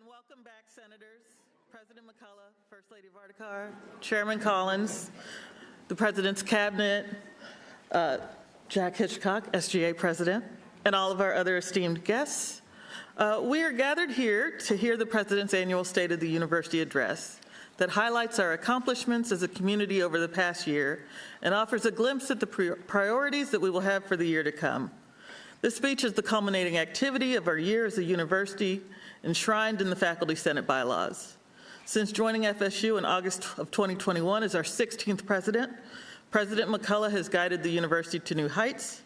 And welcome back, Senators, President McCullough, First Lady Vartikar, Chairman Collins, the President's Cabinet, Jack Hitchcock, SGA President, and all of our other esteemed guests. We are gathered here to hear the President's annual State of the University address that highlights our accomplishments as a community over the past year and offers a glimpse at the priorities that we will have for the year to come. This speech is the culminating activity of our year as a university enshrined in the Faculty Senate bylaws. Since joining FSU in August of 2021 as our 16th president, President McCullough has guided the university to new heights.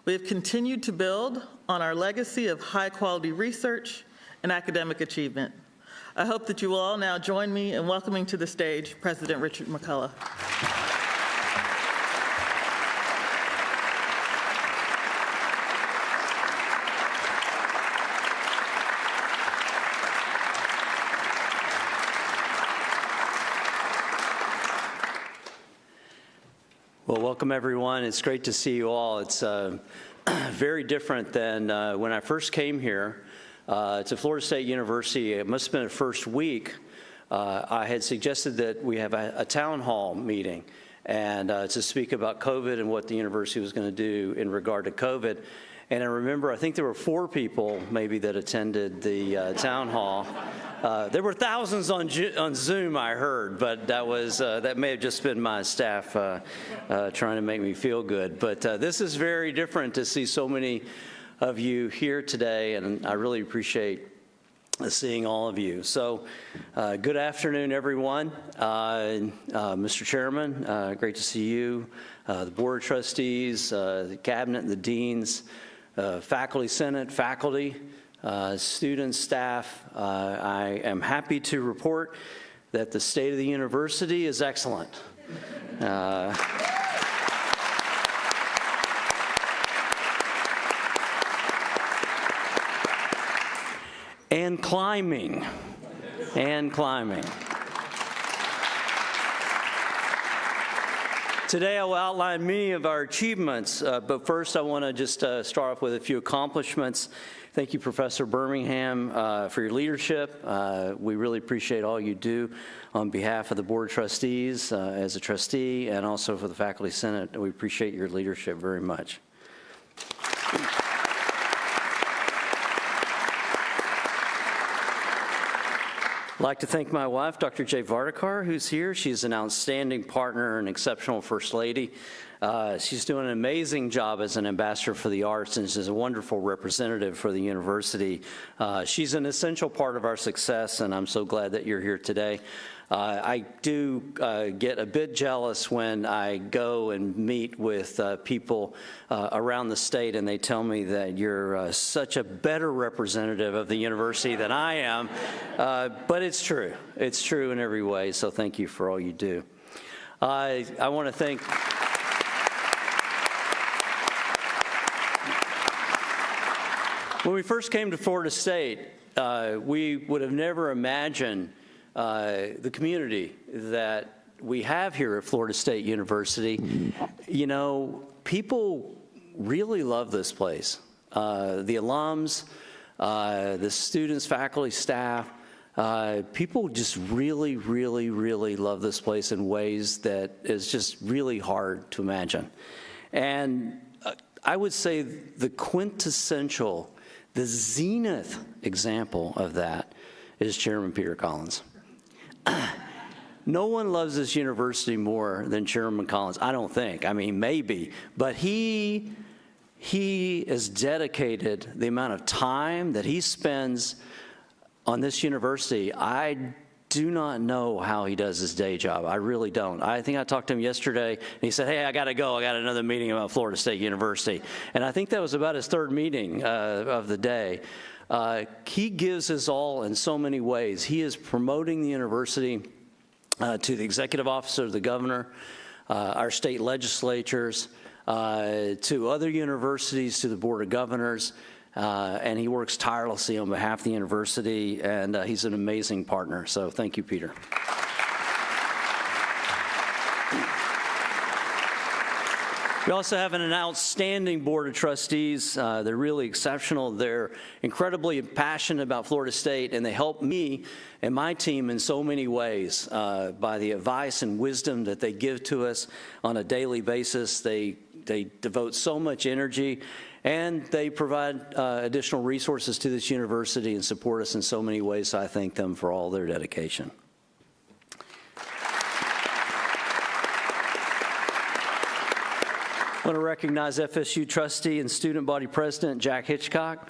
We have continued to build on our legacy of high-quality research and academic achievement. I hope that you will all now join me in welcoming to the stage President Richard McCullough. Well, welcome everyone. It's great to see you all. It's very different than when I first came here to Florida State University. It must have been the first week. I had suggested that we have a town hall meeting and to speak about COVID and what the university was going to do in regard to COVID. And I remember, I think there were 4 people maybe that attended the town hall. There were thousands on Zoom, I heard, but that may have just been my staff trying to make me feel good. But this is very different to see so many of you here today, and I really appreciate seeing all of you. So good afternoon, everyone. Mr. Chairman, great to see you. The Board of Trustees, the Cabinet, and the Deans, Faculty Senate, faculty, students, staff. I am happy to report that the state of the university is excellent. And climbing. Today I will outline many of our achievements, but first I want to just start off with a few accomplishments. Thank you, Professor Birmingham, for your leadership. We really appreciate all you do on behalf of the Board of Trustees as a trustee, and also for the Faculty Senate. We appreciate your leadership very much. I'd like to thank my wife, Dr. J. Vartikar, who's here. She's an outstanding partner and exceptional First Lady. She's doing an amazing job as an ambassador for the arts, and she's a wonderful representative for the university. She's an essential part of our success, and I'm so glad that you're here today. I do get a bit jealous when I go and meet with people around the state, and they tell me that you're such a better representative of the university than I am. But it's true. It's true in every way, so thank you for all you do. I want to thank... When we first came to Florida State, we would have never imagined the community that we have here at Florida State University. You know, people really love this place. The alums, the students, faculty, staff, people just really, really, really love this place in ways that is just really hard to imagine. And I would say the quintessential, the zenith example of that is Chairman Peter Collins. No one loves this university more than Chairman Collins, I don't think. I mean, maybe. But he has dedicated the amount of time that he spends on this university. I do not know how he does his day job. I really don't. I think I talked to him yesterday, and he said, hey, I got to go. I got another meeting about Florida State University. And I think that was about his 3rd meeting of the day. He gives his all in so many ways. He is promoting the university to the executive officer of the governor, our state legislatures, to other universities, to the board of governors, and he works tirelessly on behalf of the university, and he's an amazing partner. So thank you, Peter. We also have an outstanding board of trustees. They're really exceptional. They're incredibly passionate about Florida State, and they help me and my team in so many ways by the advice and wisdom that they give to us on a daily basis. They devote so much energy, and they provide additional resources to this university and support us in so many ways. So I thank them for all their dedication. I want to recognize FSU trustee and student body president Jack Hitchcock.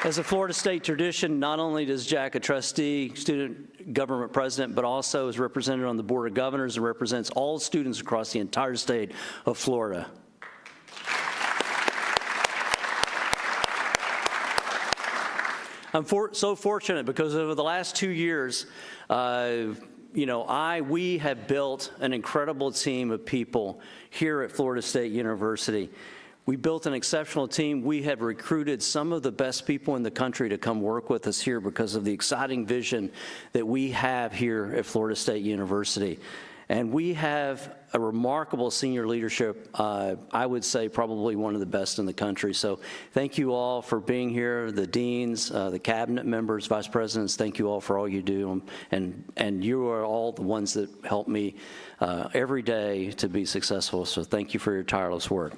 As a Florida State tradition, not only does Jack a trustee, student government president, but also is represented on the Board of Governors and represents all students across the entire state of Florida. I'm so fortunate because over the last 2 years, we have built an incredible team of people here at Florida State University. We built an exceptional team. We have recruited some of the best people in the country to come work with us here because of the exciting vision that we have here at Florida State University. And we have a remarkable senior leadership, I would say probably one of the best in the country. So thank you all for being here, the deans, the cabinet members, vice presidents, thank you all for all you do. And you are all the ones that help me every day to be successful. So thank you for your tireless work.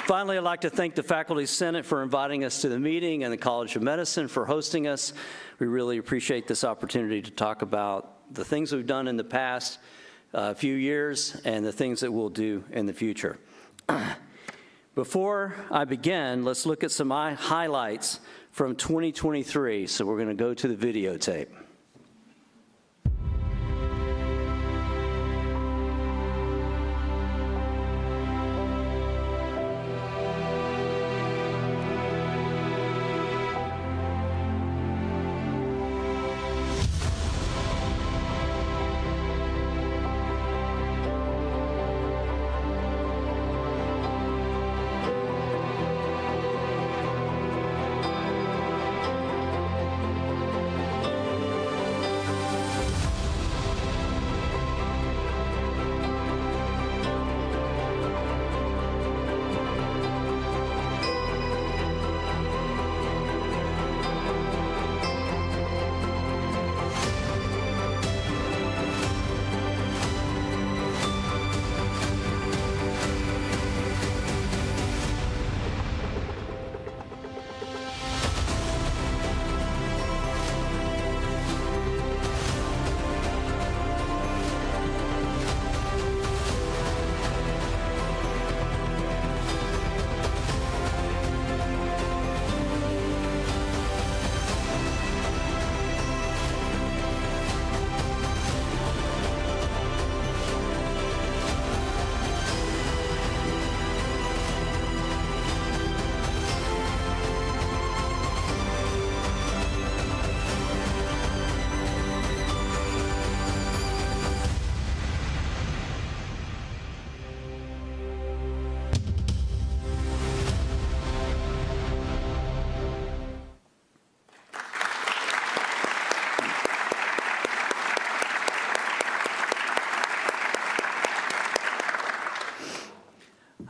Finally, I'd like to thank the Faculty Senate for inviting us to the meeting and the College of Medicine for hosting us. We really appreciate this opportunity to talk about the things we've done in the past few years and the things that we'll do in the future. Before I begin, let's look at some highlights from 2023. So we're going to go to the videotape.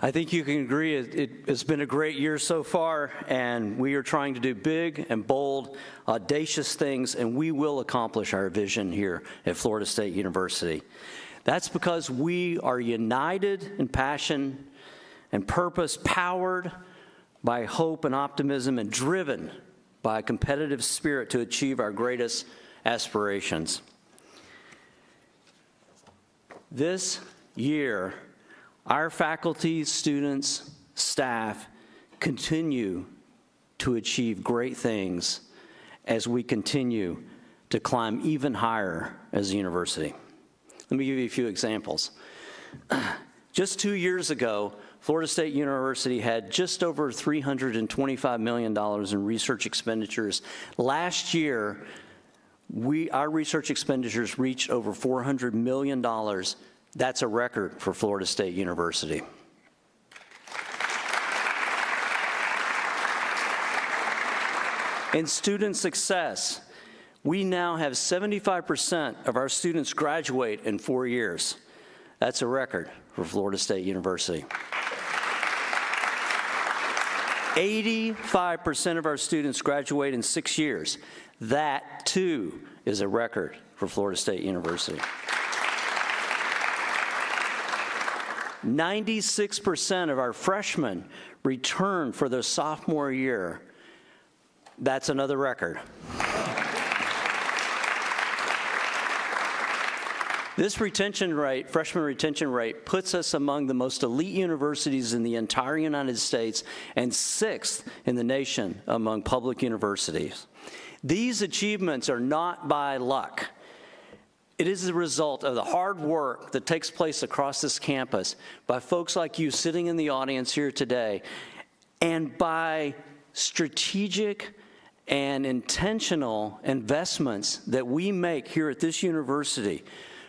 I think you can agree it's been a great year so far, and we are trying to do big and bold, audacious things, and we will accomplish our vision here at Florida State University. That's because we are united in passion and purpose, powered by hope and optimism, and driven by a competitive spirit to achieve our greatest aspirations. This year, our faculty, students, staff continue to achieve great things as we continue to climb even higher as a university. Let me give you a few examples. Just 2 years ago, Florida State University had just over $325 million in research expenditures. Last year, our research expenditures reached over $400 million. That's a record for Florida State University. In student success, we now have 75% of our students graduate in 4 years. That's a record for Florida State University. 85% of our students graduate in 6 years. That, too, is a record for Florida State University. 96% of our freshmen return for their sophomore year. That's another record. This retention rate, freshman retention rate, puts us among the most elite universities in the entire United States and 6th in the nation among public universities. These achievements are not by luck. It is the result of the hard work that takes place across this campus by folks like you sitting in the audience here today, and by strategic and intentional investments that we make here at this university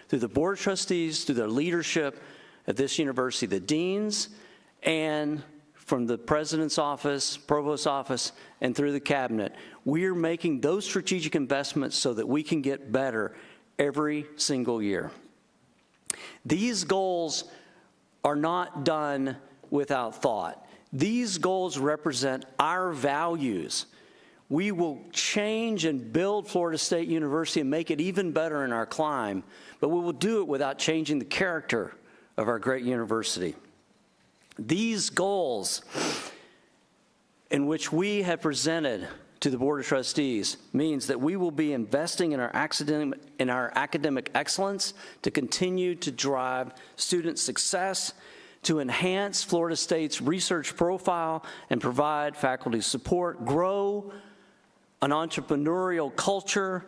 through the Board of Trustees, through the leadership at this university, the deans, and from the president's office, provost's office, and through the cabinet. We are making those strategic investments so that we can get better every single year. These goals are not done without thought. These goals represent our values. We will change and build Florida State University and make it even better in our climb, but we will do it without changing the character of our great university. These goals in which we have presented to the Board of Trustees means that we will be investing in our academic excellence to continue to drive student success, to enhance Florida State's research profile and provide faculty support, grow an entrepreneurial culture,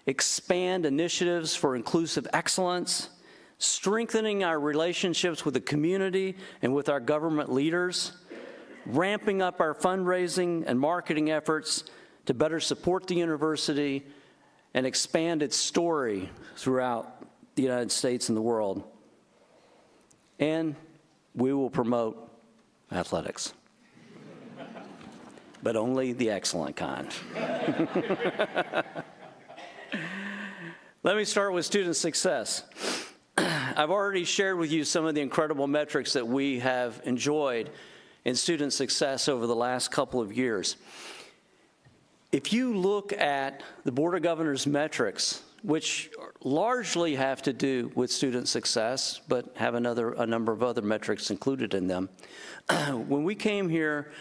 expand initiatives for inclusive excellence, strengthening our relationships with the community and with our government leaders, ramping up our fundraising and marketing efforts to better support the university and expand its story throughout the United States and the world. And we will promote athletics, but only the excellent kind. Let me start with student success. I've already shared with you some of the incredible metrics that we have enjoyed in student success over the last couple of years. If you look at the Board of Governors metrics, which largely have to do with student success, but have a number of other metrics included in them, when we came here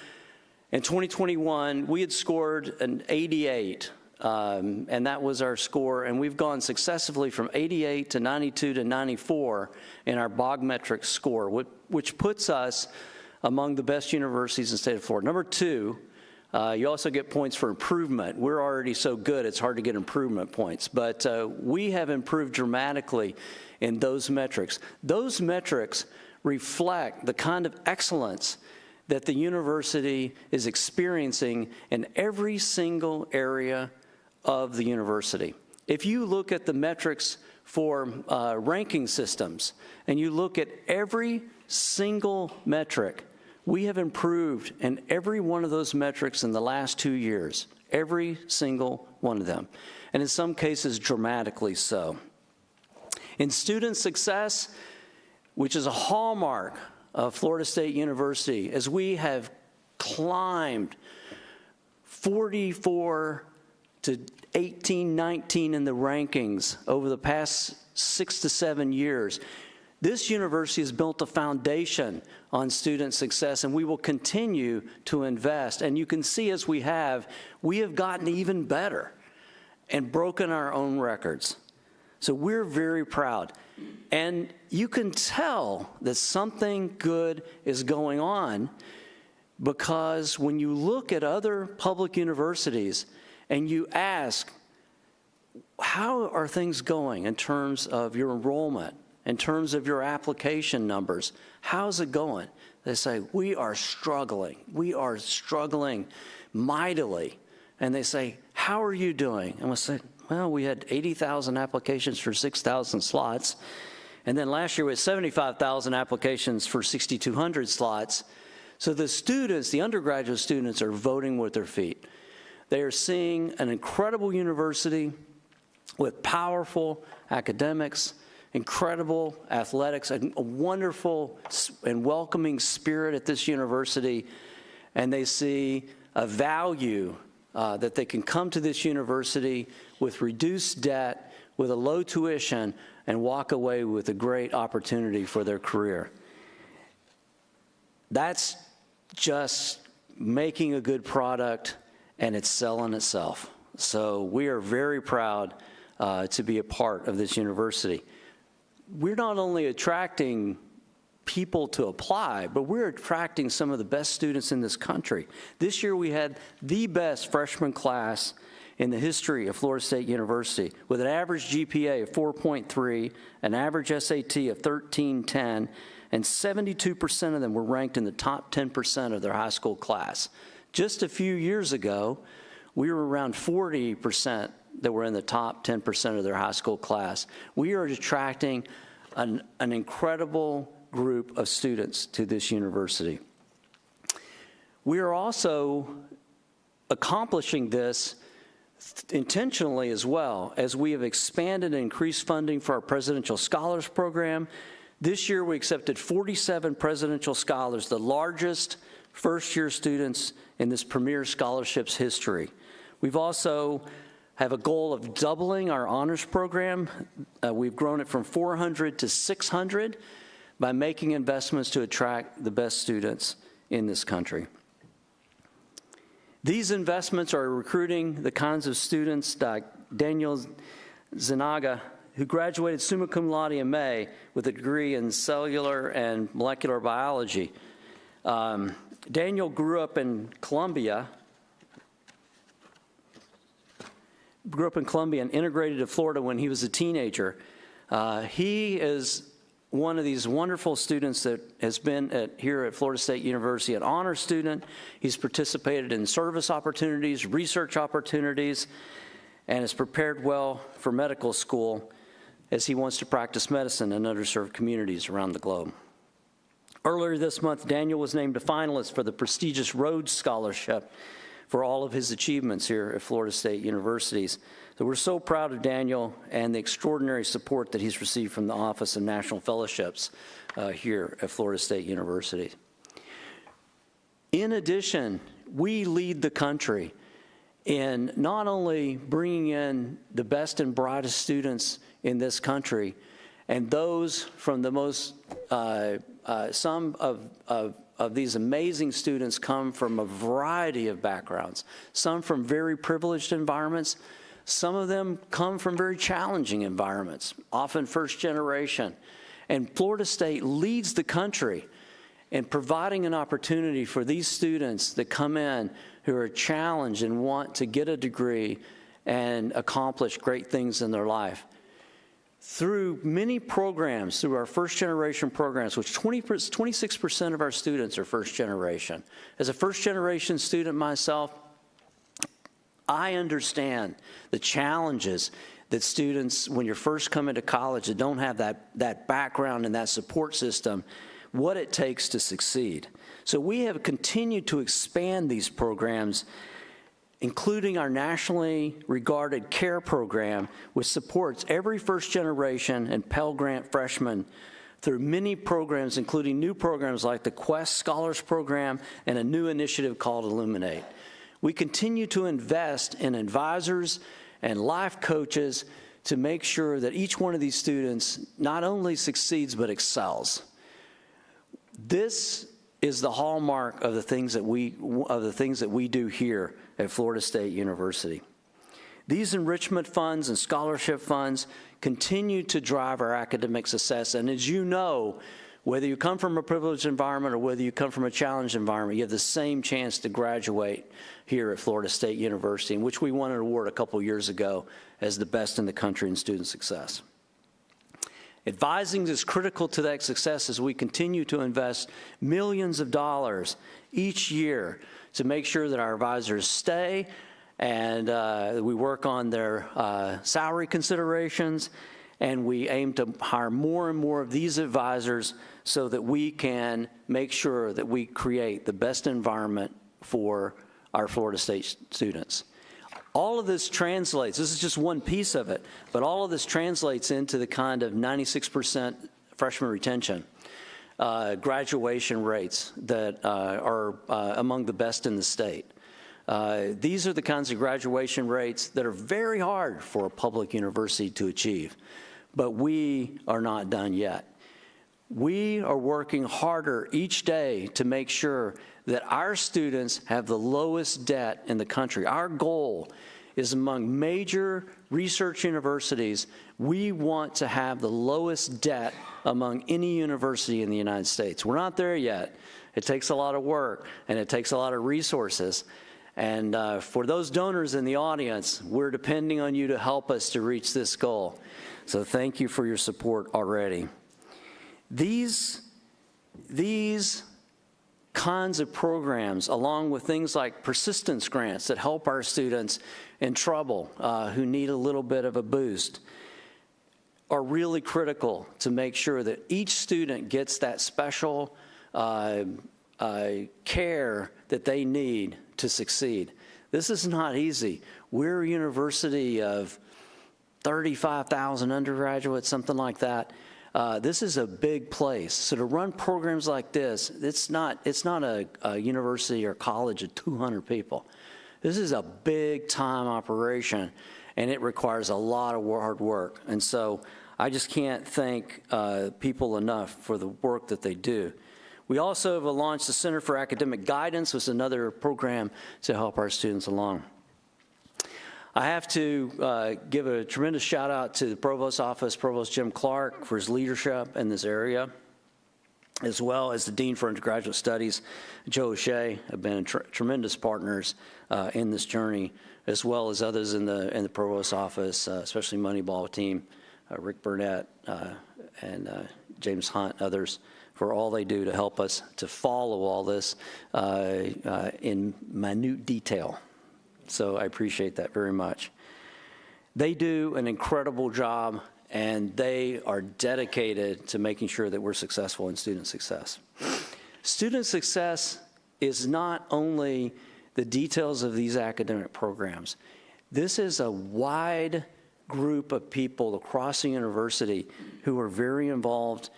in 2021, we had scored an 88. And that was our score, and we've gone successively from 88 to 92 to 94 in our BOG metric score, which puts us among the best universities in the state of Florida. Number 2, you also get points for improvement. We're already so good, it's hard to get improvement points, but we have improved dramatically in those metrics. Those metrics reflect the kind of excellence that the university is experiencing in every single area of the university. If you look at the metrics for ranking systems, and you look at every single metric, we have improved in every one of those metrics in the last 2 years, every single one of them, and in some cases dramatically so. In student success, which is a hallmark of Florida State University, as we have climbed 44 to 18, 19 in the rankings over the past 6 to 7 years. This university has built a foundation on student success, and we will continue to invest. And you can see as we have gotten even better and broken our own records. So we're very proud. And you can tell that something good is going on, because when you look at other public universities and you ask, how are things going in terms of your enrollment, in terms of your application numbers? How's it going? They say, we are struggling. We are struggling mightily. And they say, how are you doing? And we say, well, we had 80,000 applications for 6,000 slots. And then last year we had 75,000 applications for 6,200 slots. So the students, the undergraduate students, are voting with their feet. They are seeing an incredible university with powerful academics, incredible athletics, a wonderful and welcoming spirit at this university, and they see a value that they can come to this university with reduced debt, with a low tuition, and walk away with a great opportunity for their career. That's just making a good product, and it's selling itself. So we are very proud to be a part of this university. We're not only attracting people to apply, but we're attracting some of the best students in this country. This year we had the best freshman class in the history of Florida State University, with an average GPA of 4.3, an average SAT of 1310, and 72% of them were ranked in the top 10% of their high school class. Just a few years ago, we were around 40% that were in the top 10% of their high school class. We are attracting an incredible group of students to this university. We are also accomplishing this intentionally as well, as we have expanded and increased funding for our Presidential Scholars Program. This year we accepted 47 Presidential Scholars, the largest first-year students in this premier scholarships history. We've also have a goal of doubling our honors program. We've grown it from 400 to 600 by making investments to attract the best students in this country. These investments are recruiting the kinds of students like Daniel Zanaga, who graduated summa cum laude in May with a degree in cellular and molecular biology. Daniel grew up in Columbia and integrated to Florida when he was a teenager. He is one of these wonderful students that has been here at Florida State University, an honor student. He's participated in service opportunities, research opportunities, and is prepared well for medical school as he wants to practice medicine in underserved communities around the globe. Earlier this month, Daniel was named a finalist for the prestigious Rhodes Scholarship for all of his achievements here at Florida State Universities. So we're so proud of Daniel and the extraordinary support that he's received from the Office of National Fellowships here at Florida State University. In addition, we lead the country in not only bringing in the best and brightest students in this country, and those from the most, some of these amazing students come from a variety of backgrounds, some from very privileged environments, some of them come from very challenging environments, often first generation. And Florida State leads the country in providing an opportunity for these students that come in who are challenged and want to get a degree and accomplish great things in their life. Through many programs, through our first-generation programs, which 26% of our students are first-generation. As a first-generation student myself, I understand the challenges that students, when you're first coming to college, that don't have that background and that support system, what it takes to succeed. So we have continued to expand these programs, including our nationally regarded CARE program, which supports every first-generation and Pell Grant freshman through many programs, including new programs like the Quest Scholars Program and a new initiative called Illuminate. We continue to invest in advisors and life coaches to make sure that each one of these students not only succeeds but excels. This is the hallmark of the things that we do here at Florida State University. These enrichment funds and scholarship funds continue to drive our academic success, and as you know, whether you come from a privileged environment or whether you come from a challenged environment, you have the same chance to graduate here at Florida State University, in which we won an award a couple years ago as the best in the country in student success. Advising is critical to that success as we continue to invest millions of dollars each year to make sure that our advisors stay, and we work on their salary considerations, and we aim to hire more and more of these advisors so that we can make sure that we create the best environment for our Florida State students. All of this translates, this is just one piece of it, but all of this translates into the kind of 96% freshman retention, graduation rates that are among the best in the state. These are the kinds of graduation rates that are very hard for a public university to achieve, but we are not done yet. We are working harder each day to make sure that our students have the lowest debt in the country. Our goal is among major research universities, we want to have the lowest debt among any university in the United States. We're not there yet. It takes a lot of work and it takes a lot of resources. And for those donors in the audience, we're depending on you to help us to reach this goal. So thank you for your support already. These kinds of programs, along with things like persistence grants that help our students in trouble who need a little bit of a boost, are really critical to make sure that each student gets that special care that they need to succeed. This is not easy. We're a university of 35,000 undergraduates, something like that. This is a big place. So to run programs like this, it's not a university or college of 200 people. This is a big time operation, and it requires a lot of hard work. And so I just can't thank people enough for the work that they do. We also have launched the Center for Academic Guidance, which is another program to help our students along. I have to give a tremendous shout out to the Provost's office, Provost Jim Clark, for his leadership in this area, as well as the Dean for Undergraduate Studies, Joe O'Shea, have been tremendous partners in this journey, as well as others in the Provost's office, especially Moneyball team, Rick Burnett and James Hunt, others, for all they do to help us to follow all this in minute detail. So I appreciate that very much. They do an incredible job, and they are dedicated to making sure that we're successful in student success. Student success is not only the details of these academic programs. This is a wide group of people across the university who are very involved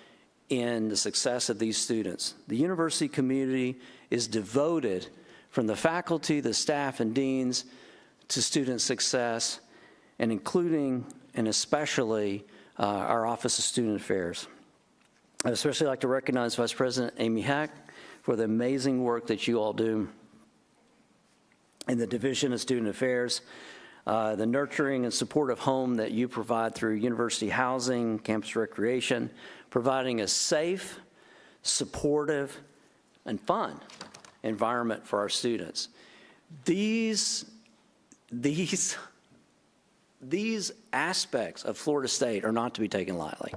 in the success of these students. The university community is devoted, from the faculty, the staff, and deans, to student success, and including and especially our Office of Student Affairs. I'd especially like to recognize Vice President Amy Heck for the amazing work that you all do in the Division of Student Affairs, the nurturing and supportive home that you provide through university housing, campus recreation, providing a safe, supportive, and fun environment for our students. These aspects of Florida State are not to be taken lightly.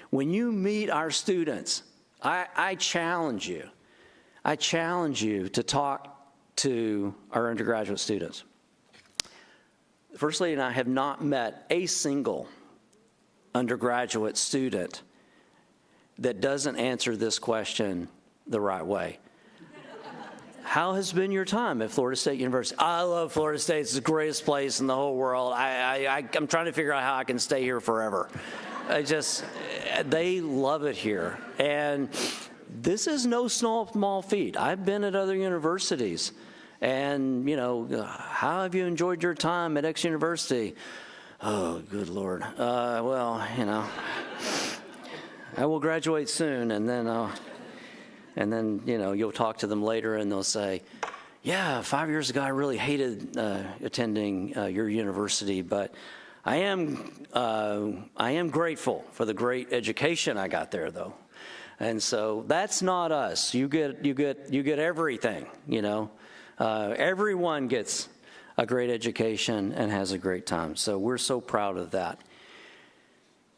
When you meet our students, I challenge you to talk to our undergraduate students. First Lady and I have not met a single undergraduate student that doesn't answer this question the right way. How has been your time at Florida State University? I love Florida State. It's the greatest place in the whole world. I'm trying to figure out how I can stay here forever. They love it here. And this is no small feat. I've been at other universities. And, you know, how have you enjoyed your time at X University? Oh, good Lord. Well, you know, I will graduate soon, and then, you know, you'll talk to them later and they'll say, yeah, 5 years ago I really hated attending your university, but I am grateful for the great education I got there, though. And so that's not us. You get everything, you know. Everyone gets a great education and has a great time. So we're so proud of that.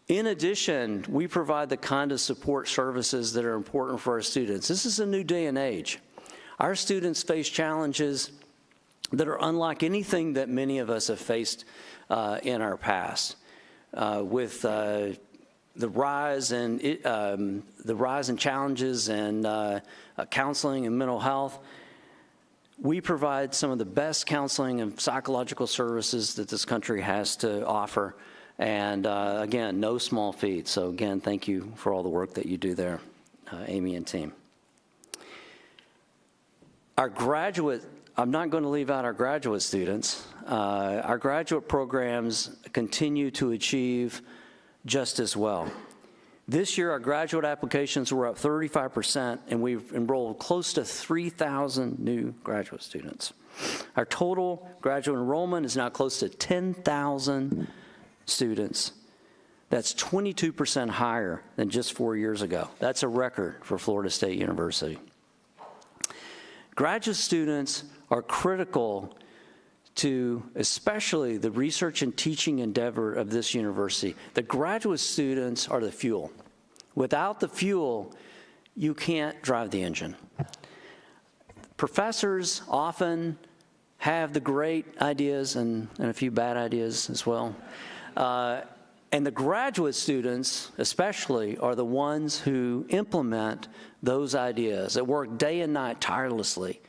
In addition, we provide the kind of support services that are important for our students. This is a new day and age. Our students face challenges that are unlike anything that many of us have faced in our past. With the rise in challenges and counseling and mental health, We provide some of the best counseling and psychological services that this country has to offer. And again, no small feat. So again, thank you for all the work that you do there, Amy and team. Our graduate, I'm not going to leave out our graduate students. Our graduate programs continue to achieve just as well. This year, our graduate applications were up 35%, and we've enrolled close to 3,000 new graduate students. Our total graduate enrollment is now close to 10,000 students. That's 22% higher than just 4 years ago. That's a record for Florida State University. Graduate students are critical to especially the research and teaching endeavor of this university. The graduate students are the fuel. Without the fuel, you can't drive the engine. Professors often have the great ideas and a few bad ideas as well. And the graduate students, especially, are the ones who implement those ideas, that work day and night tirelessly,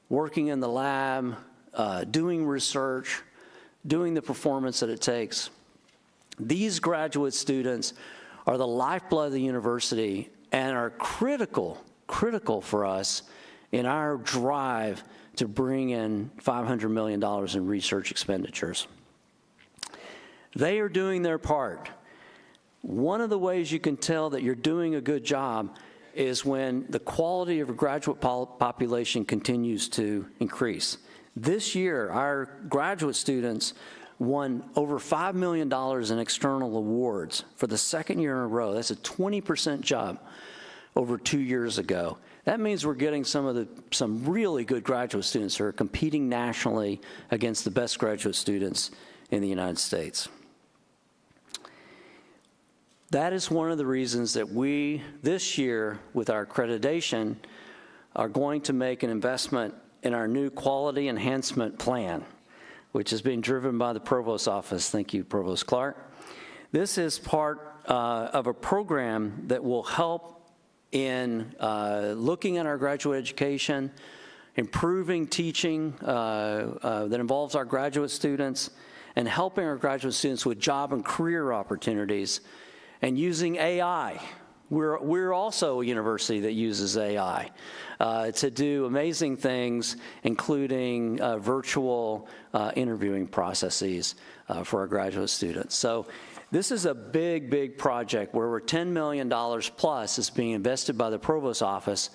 working in the lab, doing research, doing the performance that it takes. These graduate students are the lifeblood of the university and are critical for us in our drive to bring in $500 million in research expenditures. They are doing their part. One of the ways you can tell that you're doing a good job is when the quality of a graduate population continues to increase. This year, our graduate students won over $5 million in external awards for the second year in a row. That's a 20% jump over 2 years ago. That means we're getting some really good graduate students who are competing nationally against the best graduate students in the United States. That is one of the reasons that we, this year, with our accreditation, are going to make an investment in our new quality enhancement plan, which is being driven by the Provost's office. Thank you, Provost Clark. This is part of a program that will help in looking at our graduate education, improving teaching that involves our graduate students, and helping our graduate students with job and career opportunities, and using AI. We're also a university that uses AI to do amazing things, including virtual interviewing processes for our graduate students. So this is a big, big project where we're $10 million plus is being invested by the Provost's office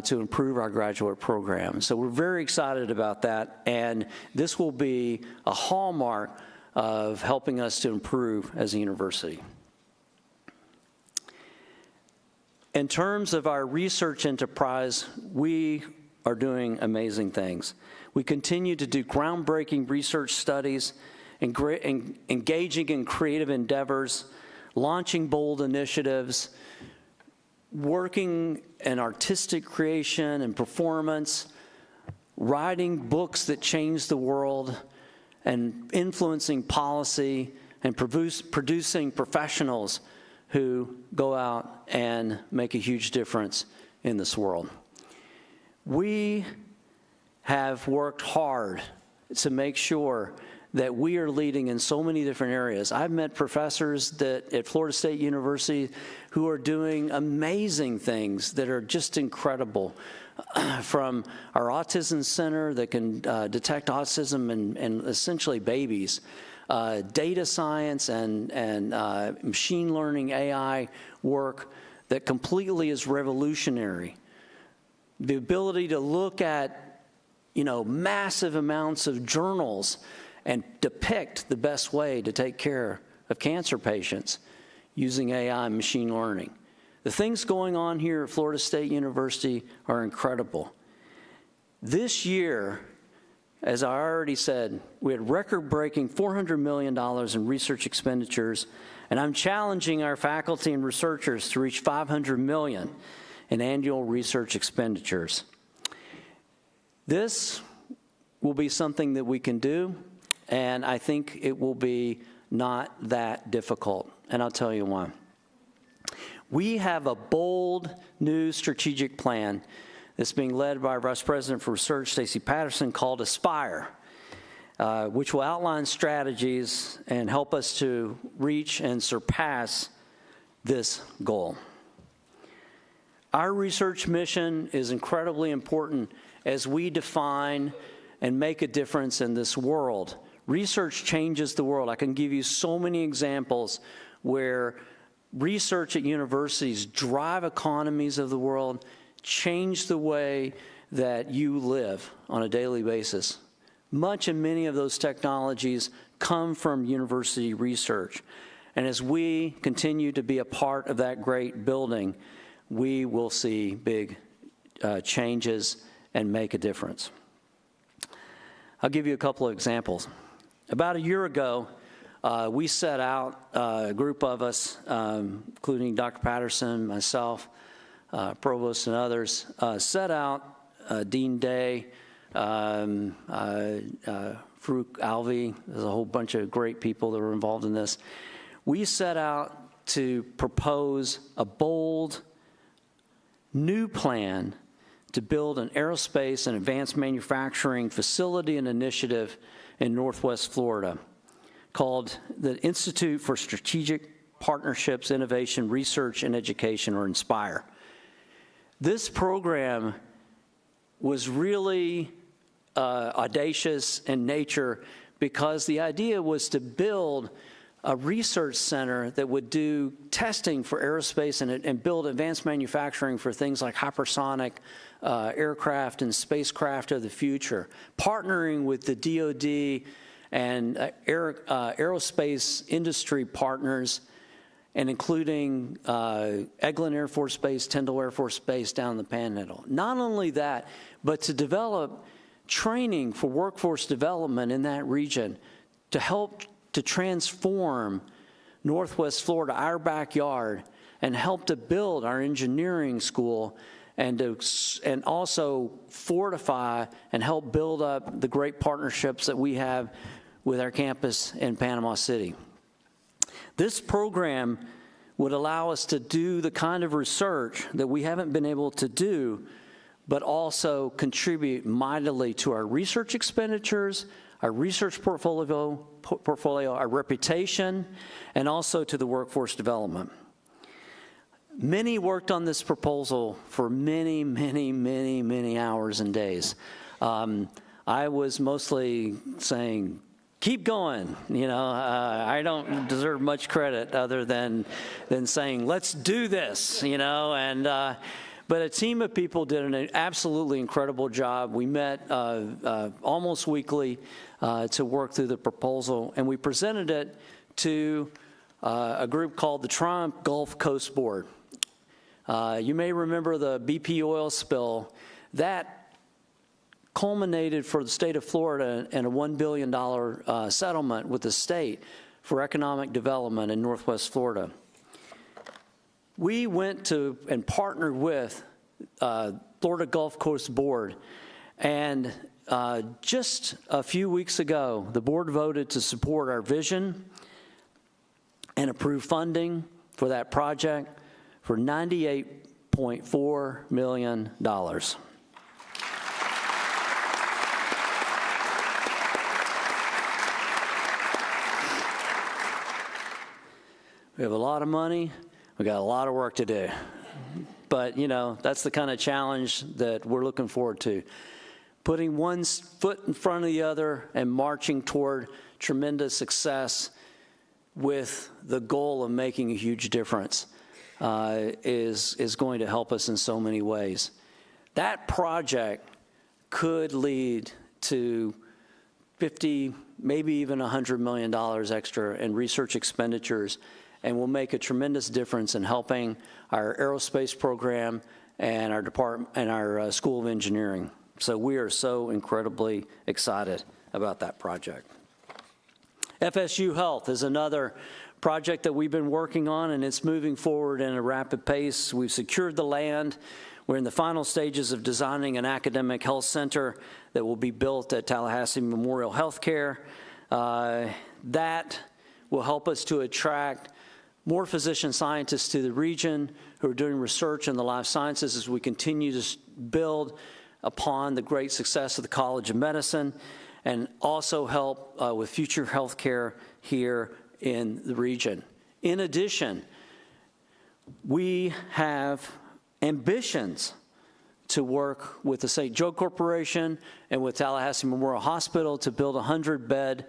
to improve our graduate program. So we're very excited about that, and this will be a hallmark of helping us to improve as a university. In terms of our research enterprise, we are doing amazing things. We continue to do groundbreaking research studies, engaging in creative endeavors, launching bold initiatives, working in artistic creation and performance, writing books that change the world, and influencing policy, and producing professionals who go out and make a huge difference in this world. We have worked hard to make sure that we are leading in so many different areas. I've met professors at Florida State University who are doing amazing things that are just incredible. From our autism center that can detect autism in essentially babies, data science and machine learning AI work that completely is revolutionary. The ability to look at, massive amounts of journals and depict the best way to take care of cancer patients using AI and machine learning. The things going on here at Florida State University are incredible. This year, as I already said, we had record-breaking $400 million in research expenditures, and I'm challenging our faculty and researchers to reach $500 million in annual research expenditures. This will be something that we can do, and I think it will be not that difficult, and I'll tell you why. We have a bold new strategic plan that's being led by our Vice President for Research, Stacy Patterson, called Aspire, which will outline strategies and help us to reach and surpass this goal. Our research mission is incredibly important as we define and make a difference in this world. Research changes the world. I can give you so many examples where research at universities drive economies of the world, change the way that you live on a daily basis. Much and many of those technologies come from university research. And as we continue to be a part of that great building, we will see big changes and make a difference. I'll give you a couple of examples. About a year ago, we set out, a group of us, including Dr. Patterson, myself, Provost and others, set out, Dean Day, Farouk Alvi, there's a whole bunch of great people that were involved in this. We set out to propose a bold, new plan to build an aerospace and advanced manufacturing facility and initiative in Northwest Florida called the Institute for Strategic Partnerships, Innovation, Research, and Education, or INSPIRE. This program was really audacious in nature because the idea was to build a research center that would do testing for aerospace and build advanced manufacturing for things like hypersonic aircraft and spacecraft of the future, partnering with the DoD and aerospace industry partners, and including Eglin Air Force Base, Tyndall Air Force Base down in the Panhandle. Not only that, but to develop training for workforce development in that region to help to transform Northwest Florida, our backyard, and help to build our engineering school and also fortify and help build up the great partnerships that we have with our campus in Panama City. This program would allow us to do the kind of research that we haven't been able to do, but also contribute mightily to our research expenditures, our research portfolio, our reputation, and also to the workforce development. Many worked on this proposal for many, many, many, many hours and days. I was mostly saying, keep going, you know, I don't deserve much credit other than saying, let's do this, you know, and but a team of people did an absolutely incredible job. We met almost weekly to work through the proposal, and we presented it to a group called the Trump Gulf Coast Board. You may remember the BP oil spill. That culminated for the state of Florida in a $1 billion settlement with the state for economic development in Northwest Florida. We went to and partnered with Florida Gulf Coast Board, and just a few weeks ago, the board voted to support our vision and approve funding for that project for $98.4 million. We have a lot of money. We got a lot of work to do. But, you know, that's the kind of challenge that we're looking forward to. Putting one foot in front of the other and marching toward tremendous success with the goal of making a huge difference is going to help us in so many ways. That project could lead to 50, maybe even $100 million extra in research expenditures, and will make a tremendous difference in helping our aerospace program and our department and our School of Engineering. So we are so incredibly excited about that project. FSU Health is another project that we've been working on, and it's moving forward in a rapid pace. We've secured the land. We're in the final stages of designing an academic health center that will be built at Tallahassee Memorial Healthcare. That will help us to attract more physician scientists to the region who are doing research in the life sciences as we continue to build upon the great success of the College of Medicine, and also help with future healthcare here in the region. In addition, we have ambitions to work with the St. Joe Corporation and with Tallahassee Memorial Hospital to build a 100-bed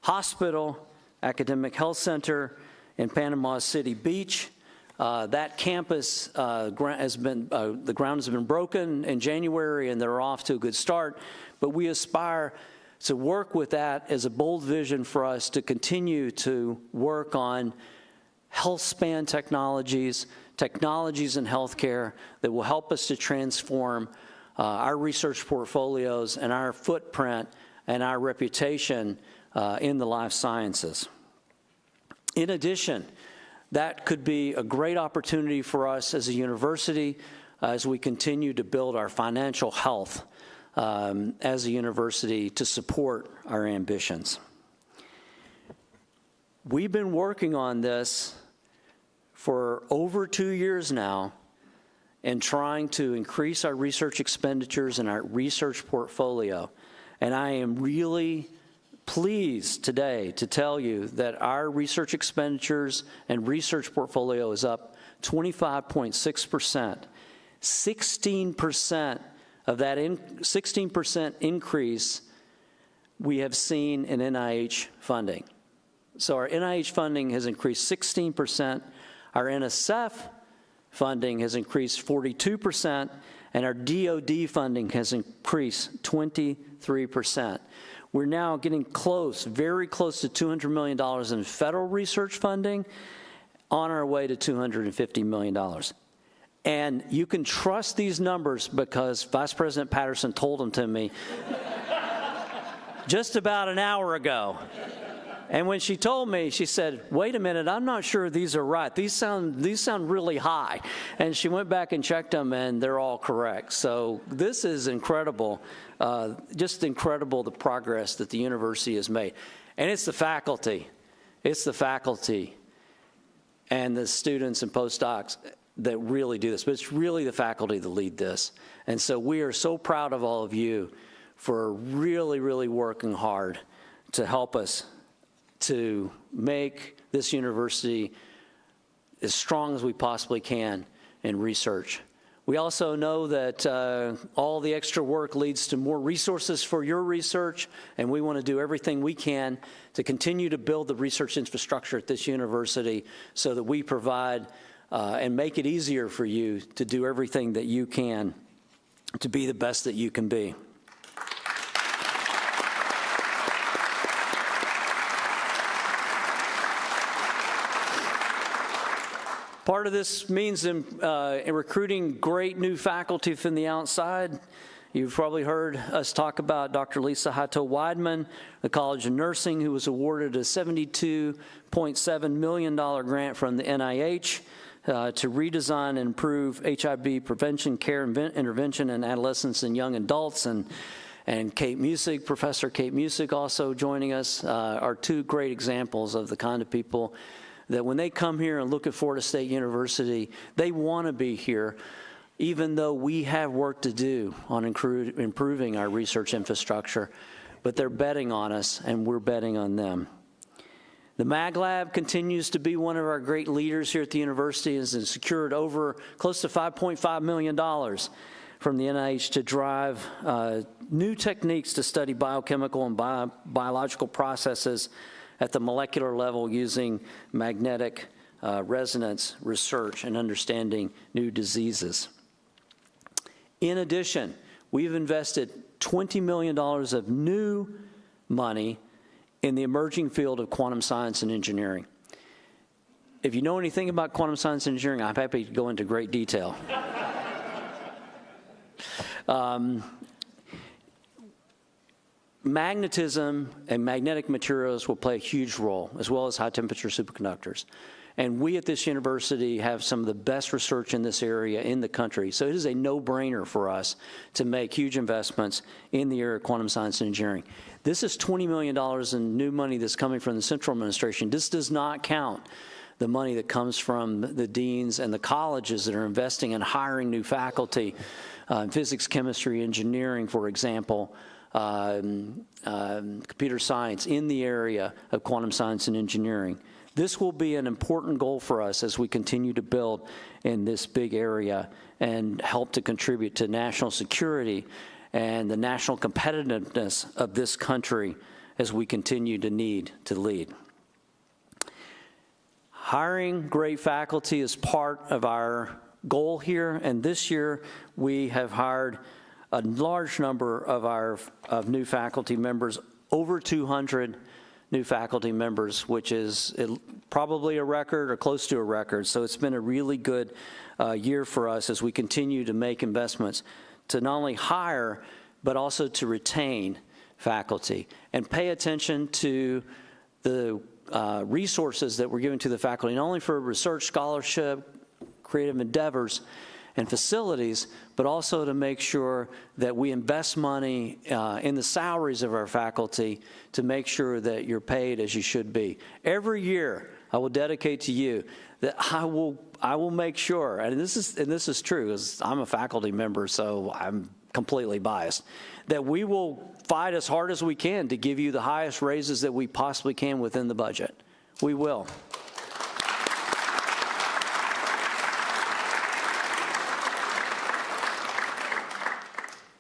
hospital, academic health center in Panama City Beach. That campus the ground has been broken in January, and they're off to a good start. But we aspire to work with that as a bold vision for us to continue to work on health span technologies in healthcare that will help us to transform our research portfolios and our footprint and our reputation in the life sciences. In addition, that could be a great opportunity for us as a university as we continue to build our financial health as a university to support our ambitions. We've been working on this for over 2 years now and trying to increase our research expenditures and our research portfolio. And I am really pleased today to tell you that our research expenditures and research portfolio is up 25.6%. 16% of that 16% increase we have seen in NIH funding. So our NIH funding has increased 16%, our NSF funding has increased 42%, and our DoD funding has increased 23%. We're now getting close, very close to $200 million in federal research funding, on our way to $250 million. And you can trust these numbers because Vice President Patterson told them to me just about an hour ago. And when she told me, she said, wait a minute, I'm not sure these are right. These sound really high. And she went back and checked them, and they're all correct. So this is incredible, just incredible the progress that the university has made. And it's the faculty. It's the faculty and the students and postdocs that really do this. But it's really the faculty that lead this. And so we are so proud of all of you for really, really working hard to help us to make this university as strong as we possibly can in research. We also know that all the extra work leads to more resources for your research, and we want to do everything we can to continue to build the research infrastructure at this university so that we provide and make it easier for you to do everything that you can to be the best that you can be. Part of this means in recruiting great new faculty from the outside. You've probably heard us talk about Dr. Lisa Hatto-Weidman, the College of Nursing, who was awarded a $72.7 million grant from the NIH to redesign and improve HIV prevention, care, and intervention in adolescents and young adults. And Kate Musick, Professor Kate Musick, also joining us, are two great examples of the kind of people that when they come here and look at Florida State University, they want to be here, even though we have work to do on improving our research infrastructure. But they're betting on us, and we're betting on them. The Mag Lab continues to be one of our great leaders here at the university, and has secured over close to $5.5 million from the NIH to drive new techniques to study biochemical and biological processes at the molecular level using magnetic resonance research and understanding new diseases. In addition, we've invested $20 million of new money in the emerging field of quantum science and engineering. If you know anything about quantum science and engineering, I'm happy to go into great detail. Magnetism and magnetic materials will play a huge role, as well as high-temperature superconductors. And we at this university have some of the best research in this area in the country. So it is a no-brainer for us to make huge investments in the area of quantum science and engineering. This is $20 million in new money that's coming from the central administration. This does not count the money that comes from the deans and the colleges that are investing in hiring new faculty, physics, chemistry, engineering, for example, computer science in the area of quantum science and engineering. This will be an important goal for us as we continue to build in this big area and help to contribute to national security and the national competitiveness of this country as we continue to need to lead. Hiring great faculty is part of our goal here, and this year we have hired a large number of new faculty members, over 200 new faculty members, which is probably a record or close to a record. So it's been a really good year for us as we continue to make investments to not only hire, but also to retain faculty. And pay attention to the resources that we're giving to the faculty, not only for research, scholarship, creative endeavors, and facilities, but also to make sure that we invest money in the salaries of our faculty to make sure that you're paid as you should be. Every year, I will dedicate to you that I will make sure, and this is true, because I'm a faculty member, so I'm completely biased, that we will fight as hard as we can to give you the highest raises that we possibly can within the budget. We will.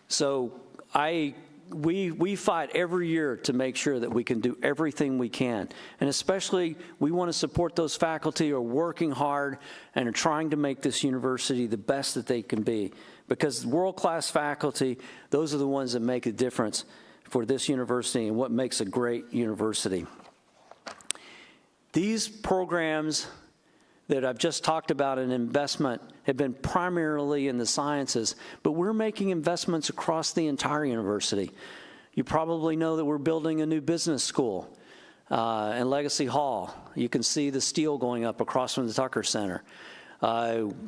So we fight every year to make sure that we can do everything we can. And especially, we want to support those faculty who are working hard and are trying to make this university the best that they can be. Because world-class faculty, those are the ones that make a difference for this university and what makes a great university. These programs that I've just talked about in investment have been primarily in the sciences, but we're making investments across the entire university. You probably know that we're building a new business school in Legacy Hall. You can see the steel going up across from the Tucker Center.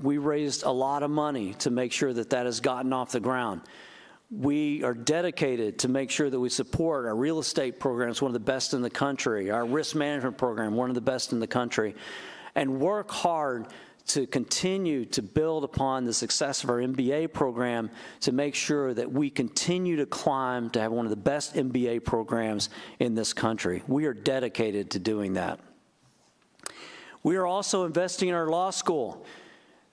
We raised a lot of money to make sure that that has gotten off the ground. We are dedicated to make sure that we support our real estate programs, one of the best in the country, our risk management program, one of the best in the country, and work hard to continue to build upon the success of our MBA program to make sure that we continue to climb to have one of the best MBA programs in this country. We are dedicated to doing that. We are also investing in our law school.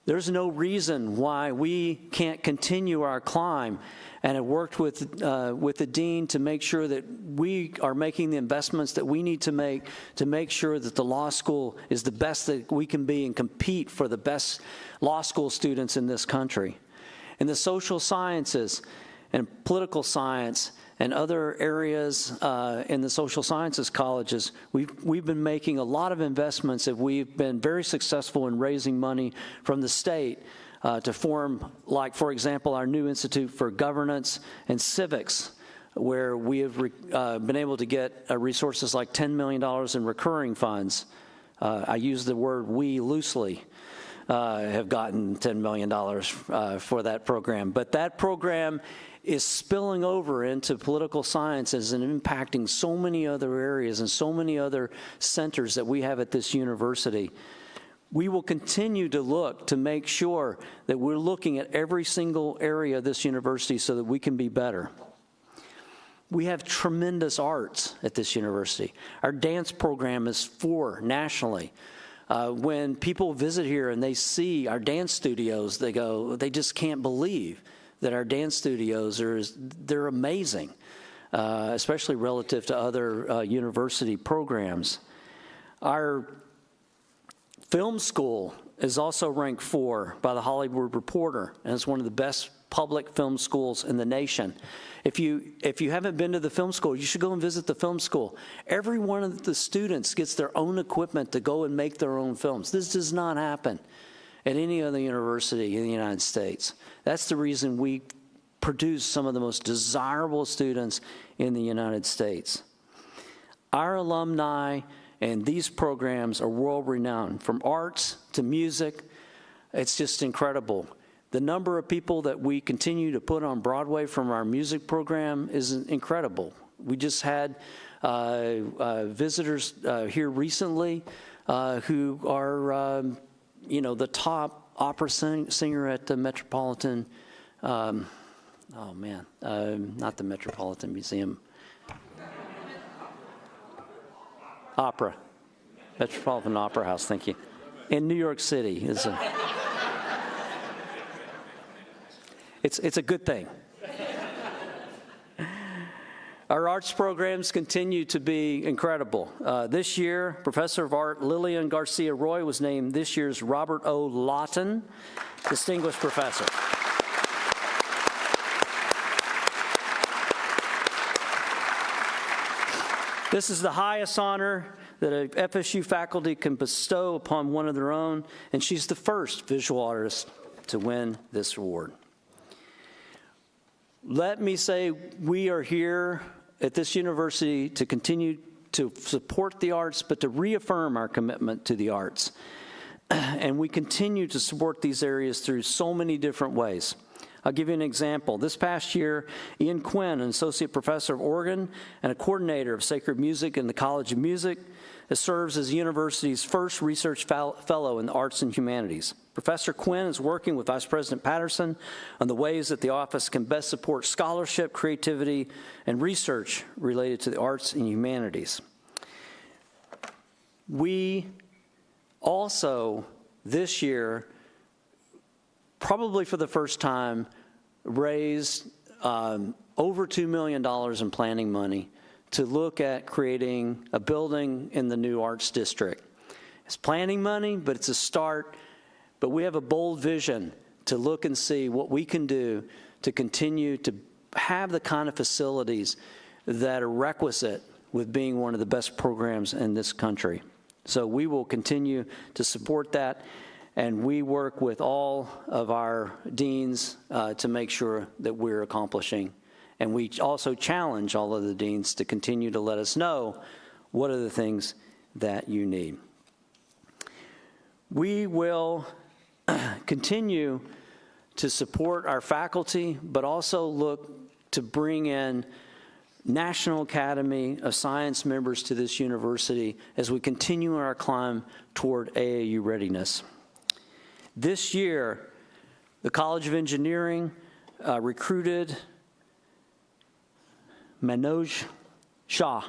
There's no reason why we can't continue our climb, and have worked with the dean to make sure that we are making the investments that we need to make sure that the law school is the best that we can be and compete for the best law school students in this country. In the social sciences and political science and other areas in the social sciences colleges, we've been making a lot of investments, and we've been very successful in raising money from the state to form, like, for example, our new Institute for Governance and Civics, where we have been able to get resources like $10 million in recurring funds. I use the word we loosely, have gotten $10 million for that program. But that program is spilling over into political sciences and impacting so many other areas and so many other centers that we have at this university. We will continue to look to make sure that we're looking at every single area of this university so that we can be better. We have tremendous arts at this university. Our dance program is nationally. When people visit here and they see our dance studios, they just can't believe that our dance studios they're amazing, especially relative to other university programs. Our film school is also ranked 4 by the Hollywood Reporter, and it's one of the best public film schools in the nation. If you haven't been to the film school, you should go and visit the film school. Every one of the students gets their own equipment to go and make their own films. This does not happen at any other university in the United States. That's the reason we produce some of the most desirable students in the United States. Our alumni and these programs are world-renowned, from arts to music. It's just incredible. The number of people that we continue to put on Broadway from our music program is incredible. We just had visitors here recently who are, the top opera singer at the Metropolitan, not the Metropolitan Museum, Opera, Metropolitan Opera House, thank you, in New York City. It's a good thing. Our arts programs continue to be incredible. This year, Professor of Art Lillian Garcia Roy was named this year's Robert O. Lawton Distinguished Professor. This is the highest honor that a FSU faculty can bestow upon one of their own, and she's the first visual artist to win this award. Let me say we are here at this university to continue to support the arts, but to reaffirm our commitment to the arts. And we continue to support these areas through so many different ways. I'll give you an example. This past year, Ian Quinn, an associate professor of organ and a coordinator of sacred music in the College of Music, serves as the university's first research fellow in the arts and humanities. Professor Quinn is working with Vice President Patterson on the ways that the office can best support scholarship, creativity, and research related to the arts and humanities. We also, this year, probably for the first time, raised over $2 million in planning money to look at creating a building in the new arts district. It's planning money, but it's a start. But we have a bold vision to look and see what we can do to continue to have the kind of facilities that are requisite with being one of the best programs in this country. So we will continue to support that, and we work with all of our deans to make sure that we're accomplishing. And we also challenge all of the deans to continue to let us know what are the things that you need. We will continue to support our faculty, but also look to bring in National Academy of Science members to this university as we continue our climb toward AAU Readiness. This year, the College of Engineering recruited Manoj Shah,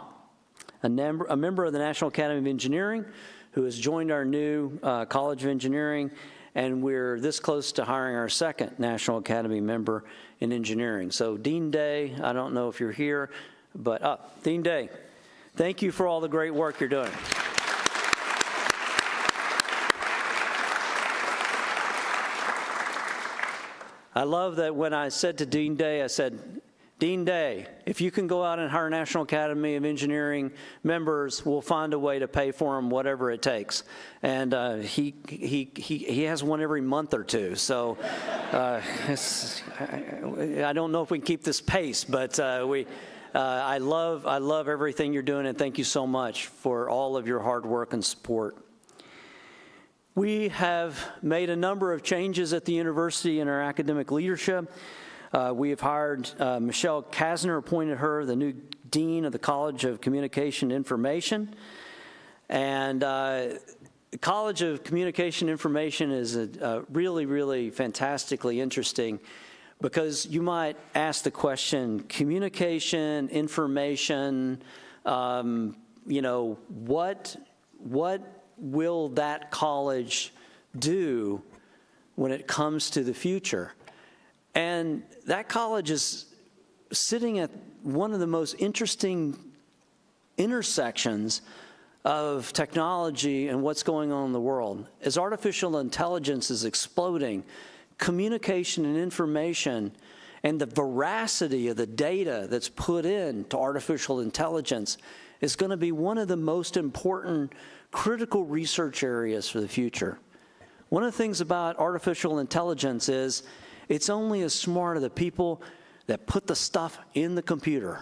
a member of the National Academy of Engineering, who has joined our new College of Engineering, and we're this close to hiring our second National Academy member in engineering. So Dean Day, I don't know if you're here, but Dean Day, thank you for all the great work you're doing. I love that when I said to Dean Day, I said, Dean Day, if you can go out and hire National Academy of Engineering members, we'll find a way to pay for them whatever it takes. And he has one every month or two. So I don't know if we can keep this pace, but I love everything you're doing, and thank you so much for all of your hard work and support. We have made a number of changes at the university in our academic leadership. We have hired Michelle Kasner, appointed her the new Dean of the College of Communication Information. And the College of Communication Information is really, really fantastically interesting, because you might ask the question, communication, information, what will that college do when it comes to the future? And that college is sitting at one of the most interesting intersections of technology and what's going on in the world. As artificial intelligence is exploding, communication and information and the veracity of the data that's put into artificial intelligence is going to be one of the most important critical research areas for the future. One of the things about artificial intelligence is it's only as smart as the people that put the stuff in the computer.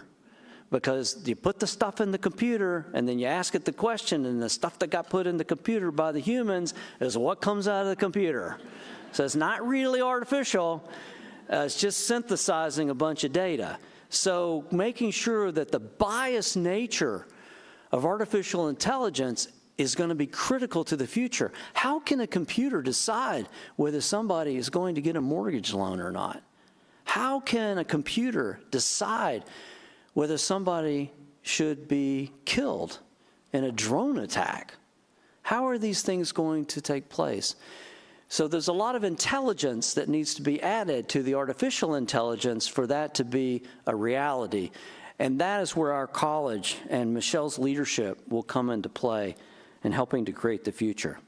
Because you put the stuff in the computer, and then you ask it the question, and the stuff that got put in the computer by the humans is what comes out of the computer. So it's not really artificial. It's just synthesizing a bunch of data. So making sure that the biased nature of artificial intelligence is going to be critical to the future. How can a computer decide whether somebody is going to get a mortgage loan or not? How can a computer decide whether somebody should be killed in a drone attack? How are these things going to take place? So there's a lot of intelligence that needs to be added to the artificial intelligence for that to be a reality. And that is where our college and Michelle's leadership will come into play in helping to create the future.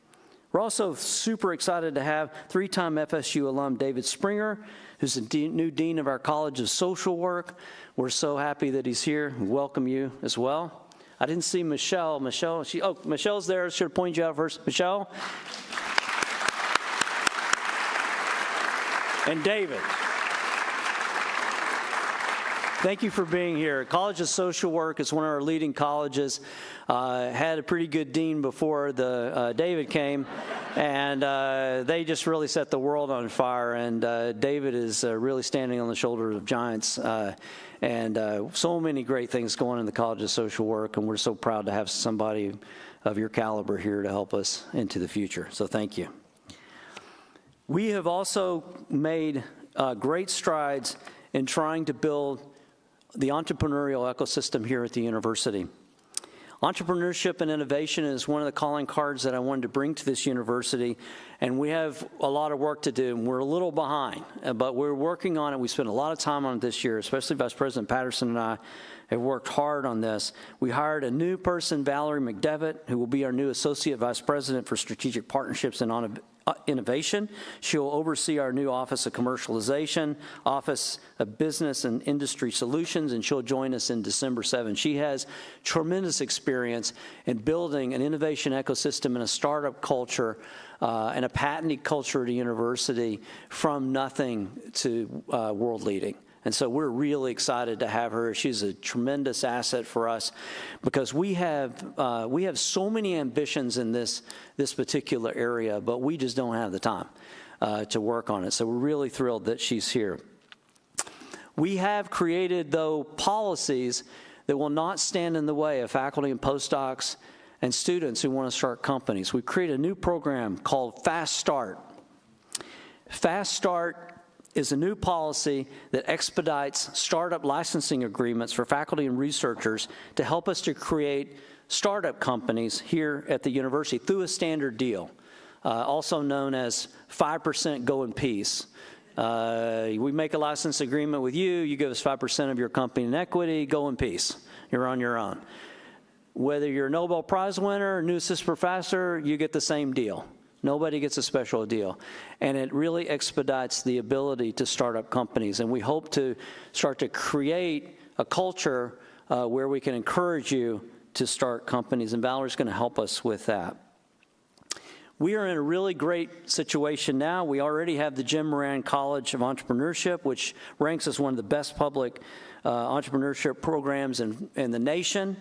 We're also super excited to have three-time FSU alum David Springer, who's the new dean of our College of Social Work. We're so happy that he's here. We welcome you as well. I didn't see Michelle. Michelle's there. I should have pointed you out first. Michelle. And David. Thank you for being here. College of Social Work is one of our leading colleges. Had a pretty good dean before David came, and they just really set the world on fire. And David is really standing on the shoulders of giants, and so many great things going on in the College of Social Work, and we're so proud to have somebody of your caliber here to help us into the future. So thank you. We have also made great strides in trying to build the entrepreneurial ecosystem here at the university. Entrepreneurship and innovation is one of the calling cards that I wanted to bring to this university, and we have a lot of work to do, and we're a little behind, but we're working on it. We spent a lot of time on it this year, especially Vice President Patterson and I have worked hard on this. We hired a new person, Valerie McDevitt, who will be our new Associate Vice President for Strategic Partnerships and Innovation. She'll oversee our new Office of Commercialization, Office of Business and Industry Solutions, and she'll join us in December 7. She has tremendous experience in building an innovation ecosystem and a startup culture and a patented culture at a university from nothing to world leading. And so we're really excited to have her. She's a tremendous asset for us because we have so many ambitions in this particular area, but we just don't have the time to work on it. So we're really thrilled that she's here. We have created, though, policies that will not stand in the way of faculty and postdocs and students who want to start companies. We've created a new program called Fast Start. Fast Start is a new policy that expedites startup licensing agreements for faculty and researchers to help us to create startup companies here at the university through a standard deal, also known as 5% go in peace. We make a license agreement with you, you give us 5% of your company in equity, go in peace. You're on your own. Whether you're a Nobel Prize winner or new assistant professor, you get the same deal. Nobody gets a special deal. And it really expedites the ability to start up companies. And we hope to start to create a culture where we can encourage you to start companies. And Valerie's going to help us with that. We are in a really great situation now. We already have the Jim Moran College of Entrepreneurship, which ranks as one of the best public entrepreneurship programs in the nation.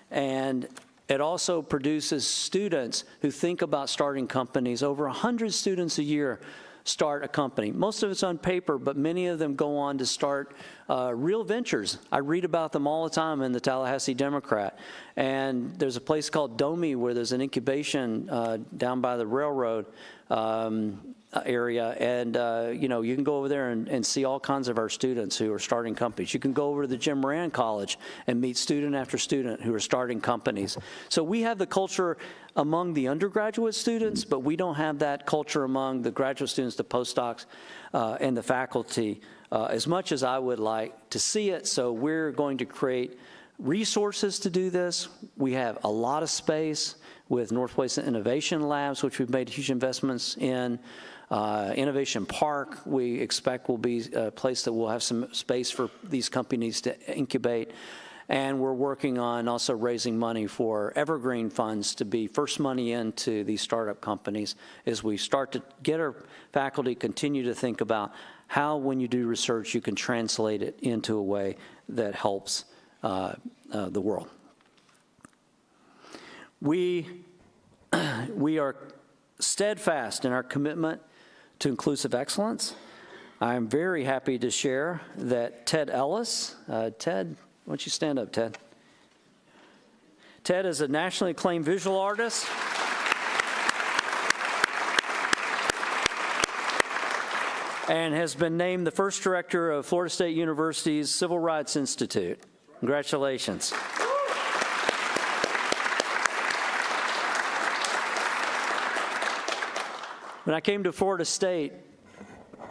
And it also produces students who think about starting companies. Over 100 students a year start a company. Most of it's on paper, but many of them go on to start real ventures. I read about them all the time in the Tallahassee Democrat. And there's a place called Domi where there's an incubation down by the railroad area, and you can go over there and see all kinds of our students who are starting companies. You can go over to the Jim Moran College and meet student after student who are starting companies. So we have the culture among the undergraduate students, but we don't have that culture among the graduate students, the postdocs, and the faculty as much as I would like to see it. So we're going to create resources to do this. We have a lot of space with Northwest Innovation Labs, which we've made huge investments in. Innovation Park, we expect, will be a place that will have some space for these companies to incubate. And we're working on also raising money for evergreen funds to be first money into these startup companies as we start to get our faculty continue to think about how, when you do research, you can translate it into a way that helps the world. We are steadfast in our commitment to inclusive excellence. I'm very happy to share that Ted Ellis, Ted, why don't you stand up, Ted? Ted is a nationally acclaimed visual artist. And has been named the first director of Florida State University's Civil Rights Institute. Congratulations. When I came to Florida State,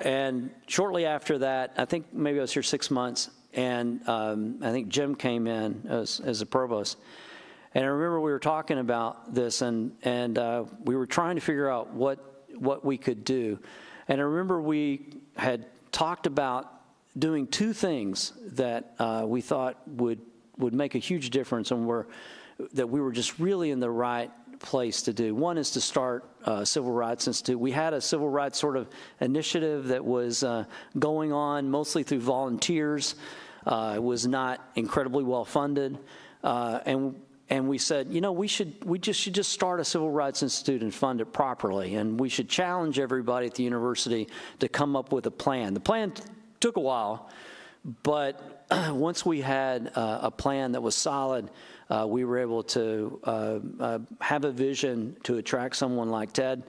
and shortly after that, I think maybe I was here 6 months, and I think Jim came in as a provost. And I remember we were talking about this, and we were trying to figure out what we could do. And I remember we had talked about doing two things that we thought would make a huge difference, and that we were just really in the right place to do. One is to start a Civil Rights Institute. We had a civil rights sort of initiative that was going on mostly through volunteers. It was not incredibly well funded, and we said, you know, we should just start a Civil Rights Institute and fund it properly, and we should challenge everybody at the university to come up with a plan. The plan took a while, but once we had a plan that was solid, we were able to have a vision to attract someone like Ted,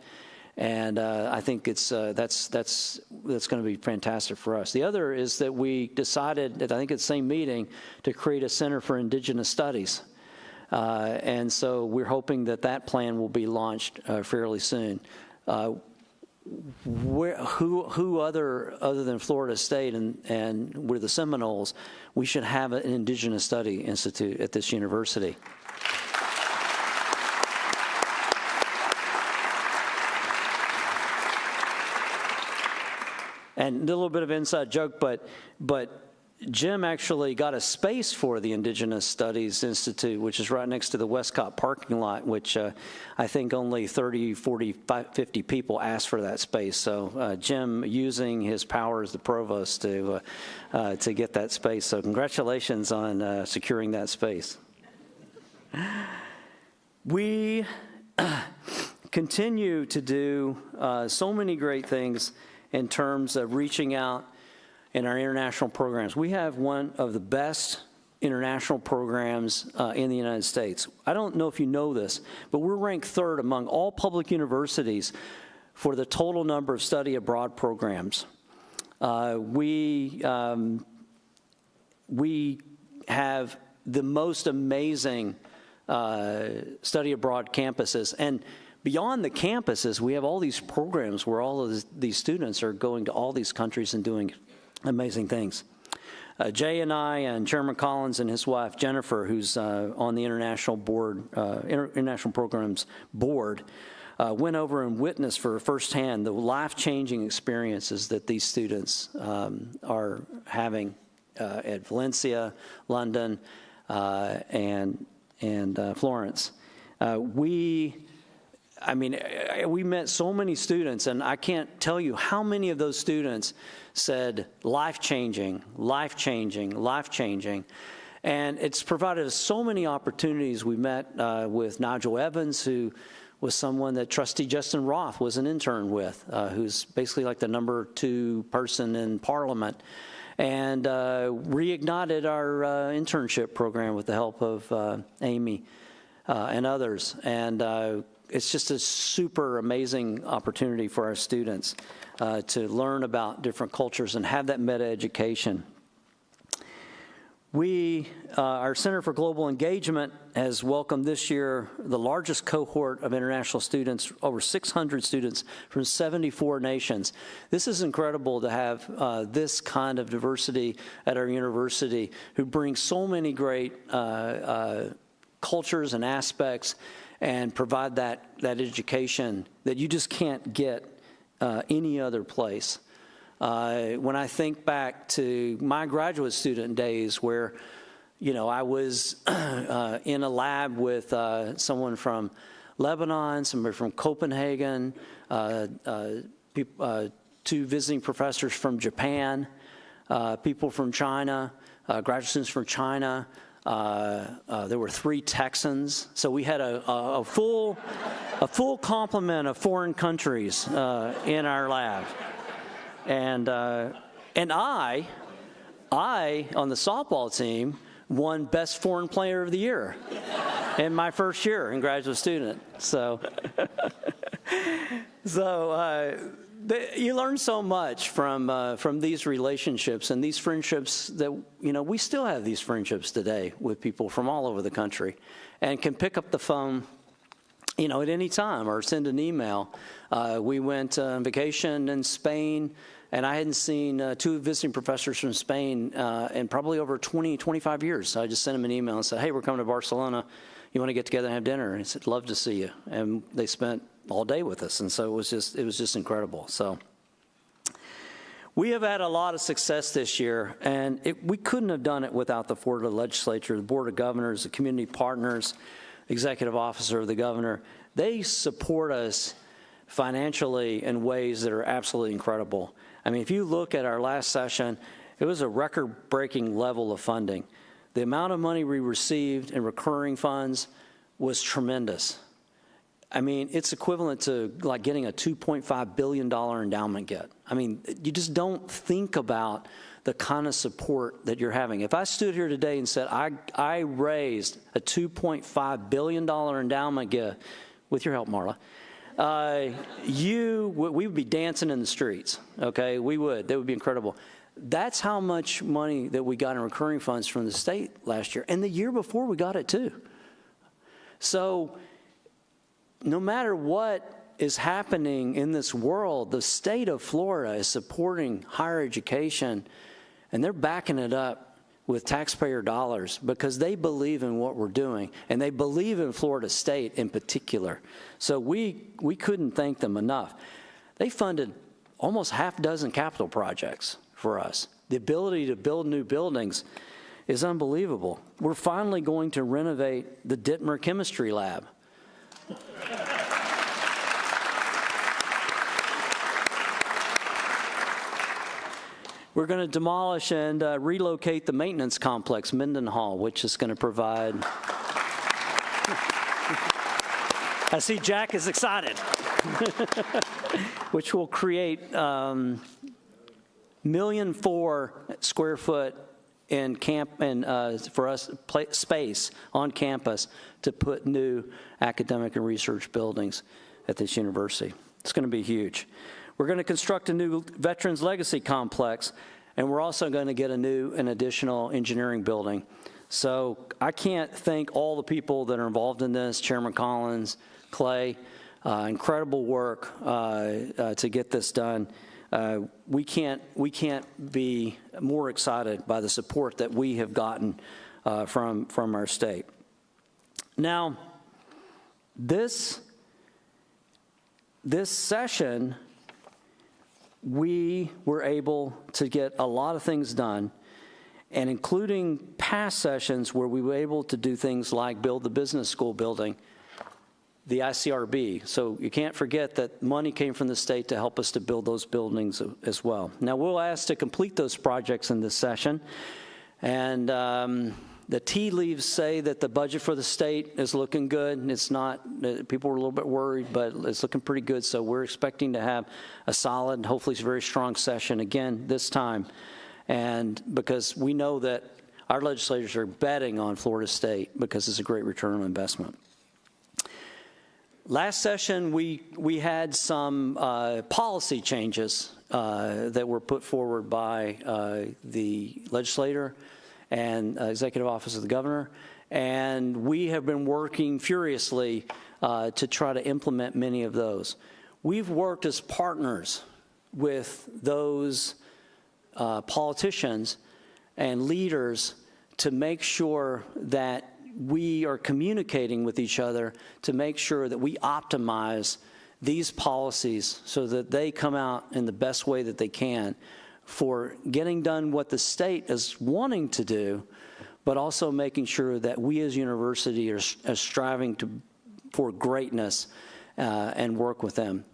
and I think that's going to be fantastic for us. The other is that we decided, I think at the same meeting, to create a Center for Indigenous Studies. And so we're hoping that plan will be launched fairly soon. Who other than Florida State and we're the Seminoles, we should have an Indigenous Study Institute at this university. And a little bit of inside joke, but Jim actually got a space for the Indigenous Studies Institute, which is right next to the Westcott parking lot, which I think only 30, 40, 50 people asked for that space. So Jim using his power as the provost to get that space. So congratulations on securing that space. We continue to do so many great things in terms of reaching out in our international programs. We have one of the best international programs in the United States. I don't know if you know this, but we're ranked third among all public universities for the total number of study abroad programs. We have the most amazing study abroad campuses, and beyond the campuses, we have all these programs where all of these students are going to all these countries and doing amazing things. Jay and I and Chairman Collins and his wife Jennifer, who's on the International Programs Board, went over and witnessed for firsthand the life-changing experiences that these students are having at Valencia, London, and Florence. We met so many students, and I can't tell you how many of those students said life-changing, life-changing, life-changing. And it's provided us so many opportunities. We met with Nigel Evans, who was someone that Trustee Justin Roth was an intern with, who's basically like the number 2 person in Parliament, and reignited our internship program with the help of Amy and others. And it's just a super amazing opportunity for our students to learn about different cultures and have that meta education. Our Center for Global Engagement has welcomed this year the largest cohort of international students, over 600 students from 74 nations. This is incredible to have this kind of diversity at our university, who brings so many great cultures and aspects and provide that education that you just can't get any other place. When I think back to my graduate student days, where, you know, I was in a lab with someone from Lebanon, somebody from Copenhagen, 2 visiting professors from Japan, people from China, graduate students from China. There were 3 Texans, so we had a full complement of foreign countries in our lab, and I on the softball team won Best Foreign Player of the Year. in my first year in graduate student. So, you learn so much from these relationships and these friendships that, we still have these friendships today with people from all over the country and can pick up the phone, at any time or send an email. We went on vacation in Spain, and I hadn't seen two visiting professors from Spain in probably over 20, 25 years. So I just sent them an email and said, hey, we're coming to Barcelona. You want to get together and have dinner? And he said, love to see you. And they spent all day with us, and so it was just incredible. So we have had a lot of success this year, and we couldn't have done it without the Florida legislature, the Board of Governors, the community partners, executive officer of the governor. They support us financially in ways that are absolutely incredible. I mean, if you look at our last session, it was a record-breaking level of funding. The amount of money we received in recurring funds was tremendous. I mean, it's equivalent to like getting a $2.5 billion endowment get. I mean, you just don't think about the kind of support that you're having. If I stood here today and said, I raised a $2.5 billion endowment gift, with your help, Marla, we would be dancing in the streets, okay? We would. That would be incredible. That's how much money that we got in recurring funds from the state last year. And the year before, we got it too. So no matter what is happening in this world, the state of Florida is supporting higher education, and they're backing it up with taxpayer dollars because they believe in what we're doing, and they believe in Florida State in particular. So we couldn't thank them enough. They funded almost half a dozen capital projects for us. The ability to build new buildings is unbelievable. We're finally going to renovate the Dittmer Chemistry Lab. We're going to demolish and relocate the maintenance complex, Mendenhall, which is going to provide. I see Jack is excited. Which will create 1.4 million square foot in for us space on campus to put new academic and research buildings at this university. It's going to be huge. We're going to construct a new Veterans Legacy Complex, and we're also going to get a new and additional engineering building. So I can't thank all the people that are involved in this, Chairman Collins, Clay, incredible work to get this done. We can't be more excited by the support that we have gotten from our state. Now, this session, we were able to get a lot of things done, and including past sessions where we were able to do things like build the business school building, the ICRB. So you can't forget that money came from the state to help us to build those buildings as well. Now, we'll ask to complete those projects in this session, and the tea leaves say that the budget for the state is looking good. It's not, people were a little bit worried, but it's looking pretty good. So we're expecting to have a solid, hopefully very strong session again this time. And because we know that our legislators are betting on Florida State because it's a great return on investment. Last session, we had some policy changes that were put forward by the legislator and Executive Office of the Governor, and we have been working furiously to try to implement many of those. We've worked as partners with those politicians and leaders to make sure that we are communicating with each other to make sure that we optimize these policies so that they come out in the best way that they can for getting done what the state is wanting to do, but also making sure that we as a university are striving for greatness and work with them.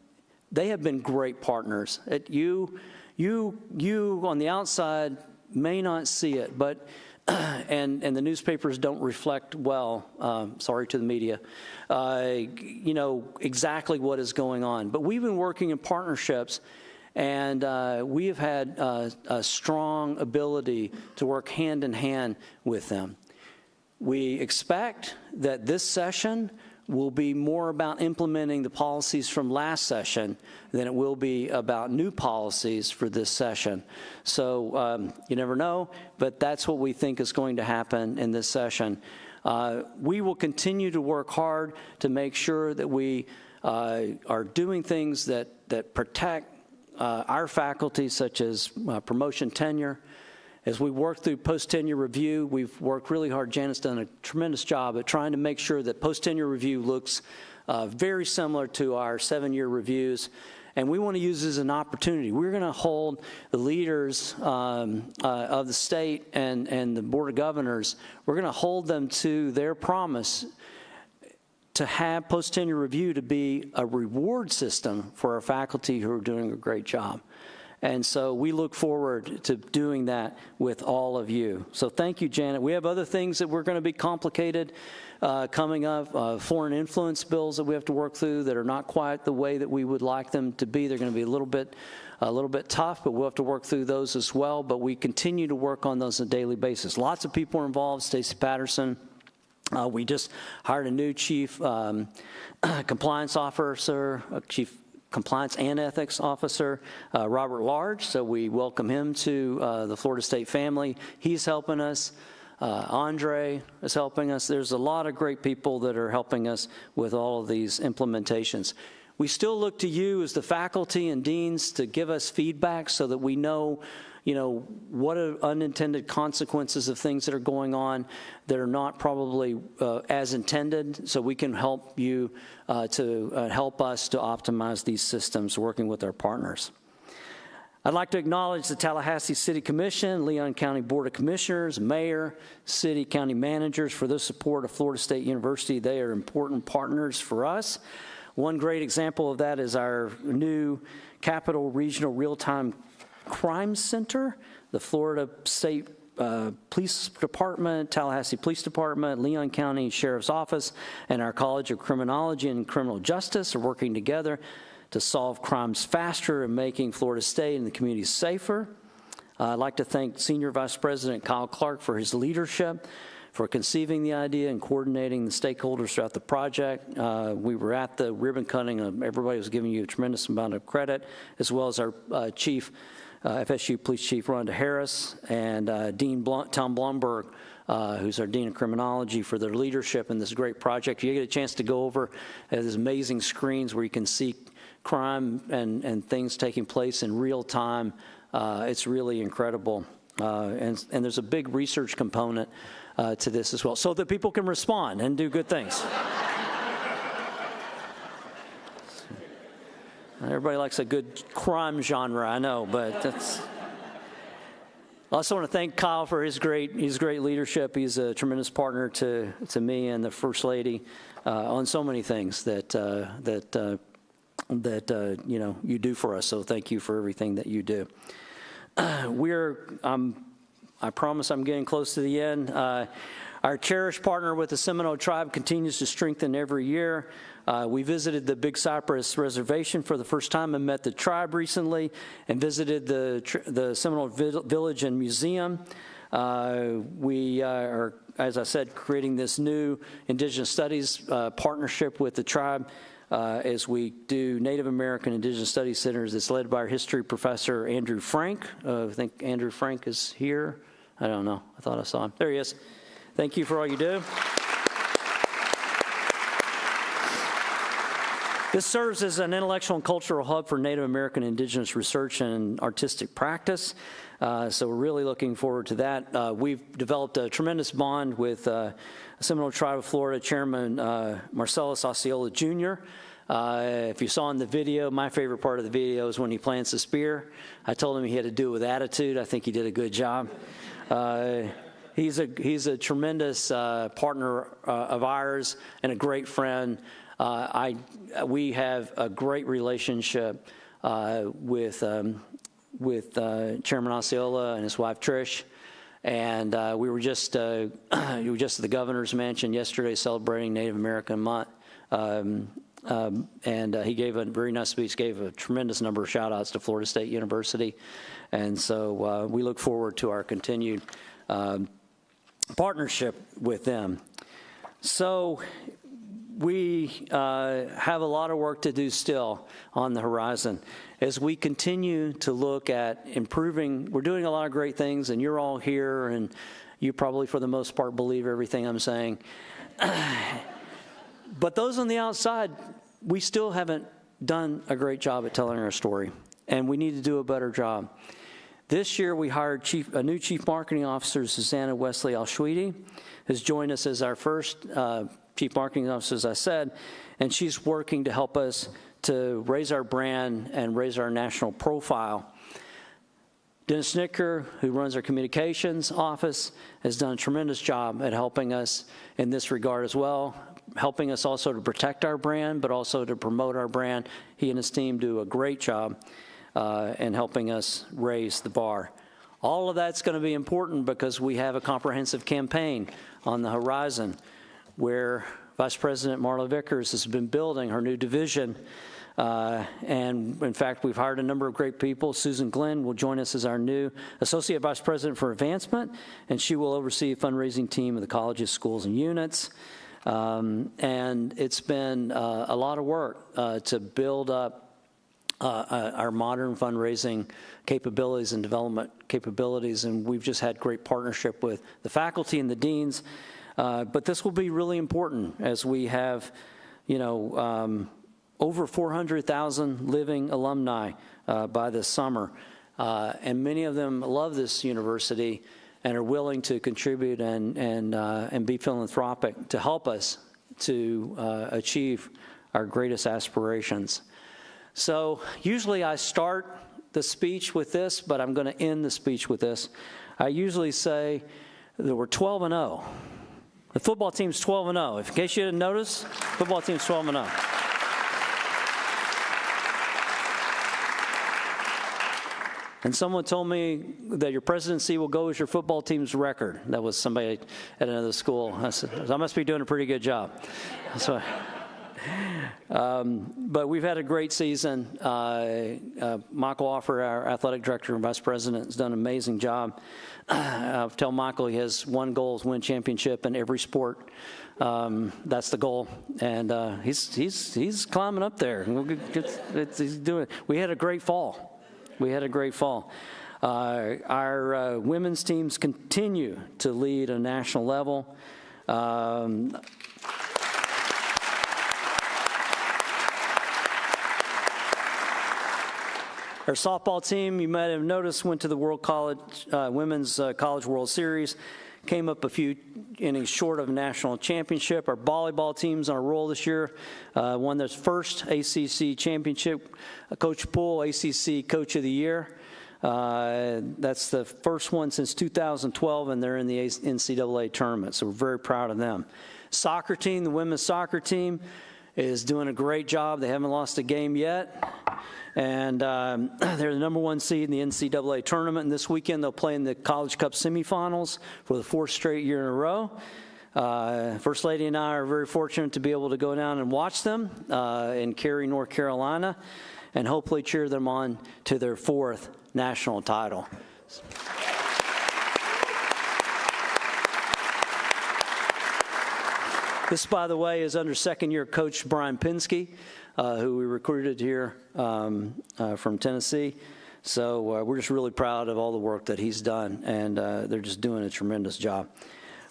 They have been great partners. You on the outside may not see it, but and the newspapers don't reflect well, sorry to the media, exactly what is going on. But we've been working in partnerships, and we have had a strong ability to work hand in hand with them. We expect that this session will be more about implementing the policies from last session than it will be about new policies for this session. So you never know, but that's what we think is going to happen in this session. We will continue to work hard to make sure that we are doing things that protect our faculty, such as promotion tenure. As we work through post-tenure review, we've worked really hard. Janet's done a tremendous job at trying to make sure that post-tenure review looks very similar to our 7-year reviews. And we want to use this as an opportunity. We're going to hold the leaders of the state and the Board of Governors, we're going to hold them to their promise to have post-tenure review to be a reward system for our faculty who are doing a great job. And so we look forward to doing that with all of you. So thank you, Janet. We have other things that we're going to be complicated coming up, foreign influence bills that we have to work through that are not quite the way that we would like them to be. They're going to be a little bit tough, but we'll have to work through those as well. But we continue to work on those on a daily basis. Lots of people are involved. Stacey Patterson. We just hired a new chief compliance officer, chief Compliance and Ethics Officer, Robert Large, so we welcome him to the Florida State family. He's helping us. Andre is helping us. There's a lot of great people that are helping us with all of these implementations. We still look to you as the faculty and deans to give us feedback so that we know, what are unintended consequences of things that are going on that are not probably as intended, so we can help you to help us to optimize these systems working with our partners. I'd like to acknowledge the Tallahassee City Commission, Leon County Board of Commissioners, Mayor, City, County Managers for their support of Florida State University. They are important partners for us. One great example of that is our new Capital Regional Real-Time Crime Center, the Florida State Police Department, Tallahassee Police Department, Leon County Sheriff's Office, and our College of Criminology and Criminal Justice are working together to solve crimes faster and making Florida State and the community safer. I'd like to thank Senior Vice President Kyle Clark for his leadership, for conceiving the idea and coordinating the stakeholders throughout the project. We were at the ribbon cutting. Everybody was giving you a tremendous amount of credit, as well as our Chief, FSU Police Chief Rhonda Harris, and Tom Blumberg, who's our Dean of Criminology, for their leadership in this great project. You get a chance to go over these amazing screens where you can see crime and things taking place in real time. It's really incredible. And there's a big research component to this as well, so that people can respond and do good things. Everybody likes a good crime genre, I know, but that's... I also want to thank Kyle for his great leadership. He's a tremendous partner to me and the First Lady on so many things that you do for us. So thank you for everything that you do. I promise I'm getting close to the end. Our cherished partner with the Seminole tribe continues to strengthen every year. We visited the Big Cypress Reservation for the first time and met the tribe recently, and visited the Seminole Village and Museum. We are, as I said, creating this new Indigenous Studies partnership with the tribe as we do Native American Indigenous Studies Centers. It's led by our history professor, Andrew Frank. I think Andrew Frank is here. I don't know. I thought I saw him. There he is. Thank you for all you do. This serves as an intellectual and cultural hub for Native American Indigenous research and artistic practice. So we're really looking forward to that. We've developed a tremendous bond with Seminole Tribe of Florida Chairman Marcellus Osceola Jr. If you saw in the video, my favorite part of the video is when he plants the spear. I told him he had to do it with attitude. I think he did a good job. He's a tremendous partner of ours and a great friend. We have a great relationship with Chairman Osceola and his wife Trish, and we were just at the governor's mansion yesterday celebrating Native American Month, and he gave a very nice speech, gave a tremendous number of shout outs to Florida State University, and so we look forward to our continued partnership with them. So we have a lot of work to do still on the horizon as we continue to look at improving. We're doing a lot of great things, and you're all here, and you probably, for the most part, believe everything I'm saying. But those on the outside, we still haven't done a great job at telling our story, and we need to do a better job. This year, we hired a new Chief Marketing Officer, Susanna Wesley Alshweedy, who's joined us as our first Chief Marketing Officer, as I said, and she's working to help us to raise our brand and raise our national profile. Dennis Snicker, who runs our communications office, has done a tremendous job at helping us in this regard as well, helping us also to protect our brand, but also to promote our brand. He and his team do a great job in helping us raise the bar. All of that's going to be important because we have a comprehensive campaign on the horizon where Vice President Marla Vickers has been building her new division. And in fact, we've hired a number of great people. Susan Glenn will join us as our new Associate Vice President for Advancement, and she will oversee a fundraising team of the colleges, schools, and units. And it's been a lot of work to build up our modern fundraising capabilities and development capabilities, and we've just had great partnership with the faculty and the deans. But this will be really important as we have, over 400,000 living alumni by this summer. And many of them love this university and are willing to contribute and be philanthropic to help us to achieve our greatest aspirations. So usually I start the speech with this, but I'm going to end the speech with this. I usually say that we're 12-0. The football team's 12-0. In case you didn't notice, football team's 12-0. And someone told me that your presidency will go as your football team's record. That was somebody at another school. I said, I must be doing a pretty good job. So, but we've had a great season. Michael Offer, our athletic director and vice president, has done an amazing job. I tell Michael he has one goal: is win championship in every sport. That's the goal, and he's climbing up there. He's doing it. We had a great fall. Our women's teams continue to lead at a national level. Our softball team, you might have noticed, went to the Women's College World Series, came up a few innings short of a national championship. Our volleyball team's on a roll this year, won their first ACC championship. Coach Poole, ACC Coach of the Year. That's the first one since 2012, and they're in the NCAA tournament, so we're very proud of them. Soccer team, the women's soccer team, is doing a great job. They haven't lost a game yet. And they're the number one seed in the NCAA tournament. And this weekend, they'll play in the College Cup semifinals for the fourth straight year in a row. First Lady and I are very fortunate to be able to go down and watch them in Cary, North Carolina, and hopefully cheer them on to their fourth national title. This, by the way, is under second-year coach Brian Pinsky, who we recruited here from Tennessee. So we're just really proud of all the work that he's done, and they're just doing a tremendous job.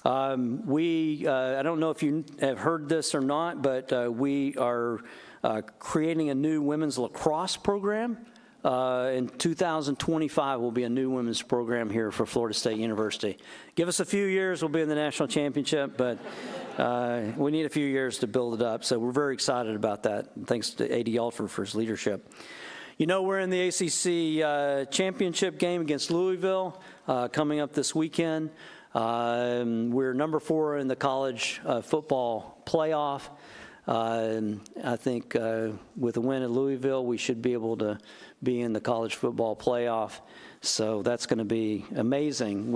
I don't know if you have heard this or not, but we are creating a new women's lacrosse program. In 2025 will be a new women's program here for Florida State University. Give us a few years, we'll be in the national championship, but we need a few years to build it up. So we're very excited about that. Thanks to A.D. Alford for his leadership. We're in the ACC championship game against Louisville coming up this weekend. We're number 4 in the college football playoff. I think with a win at Louisville, we should be able to be in the college football playoff. So that's going to be amazing.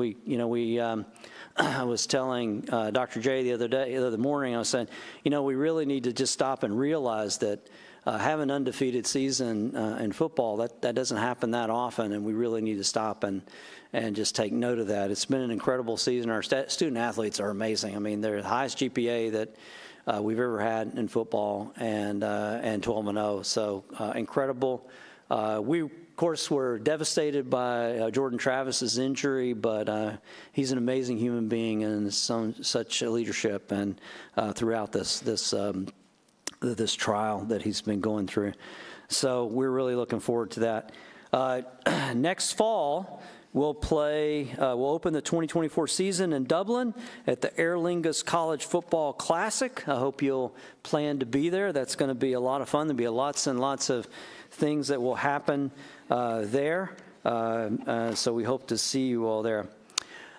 I was telling Dr. J the other morning, I was saying, we really need to just stop and realize that have an undefeated season in football. That doesn't happen that often, and we really need to stop and just take note of that. It's been an incredible season. Our student athletes are amazing. I mean, they're the highest GPA that we've ever had in football, and 12-0. So incredible. We, of course, were devastated by Jordan Travis's injury, but he's an amazing human being and such leadership and throughout this trial that he's been going through. So we're really looking forward to that. Next fall, we'll open the 2024 season in Dublin at the Aer Lingus College Football Classic. I hope you'll plan to be there. That's going to be a lot of fun. There'll be lots and lots of things that will happen there. So we hope to see you all there.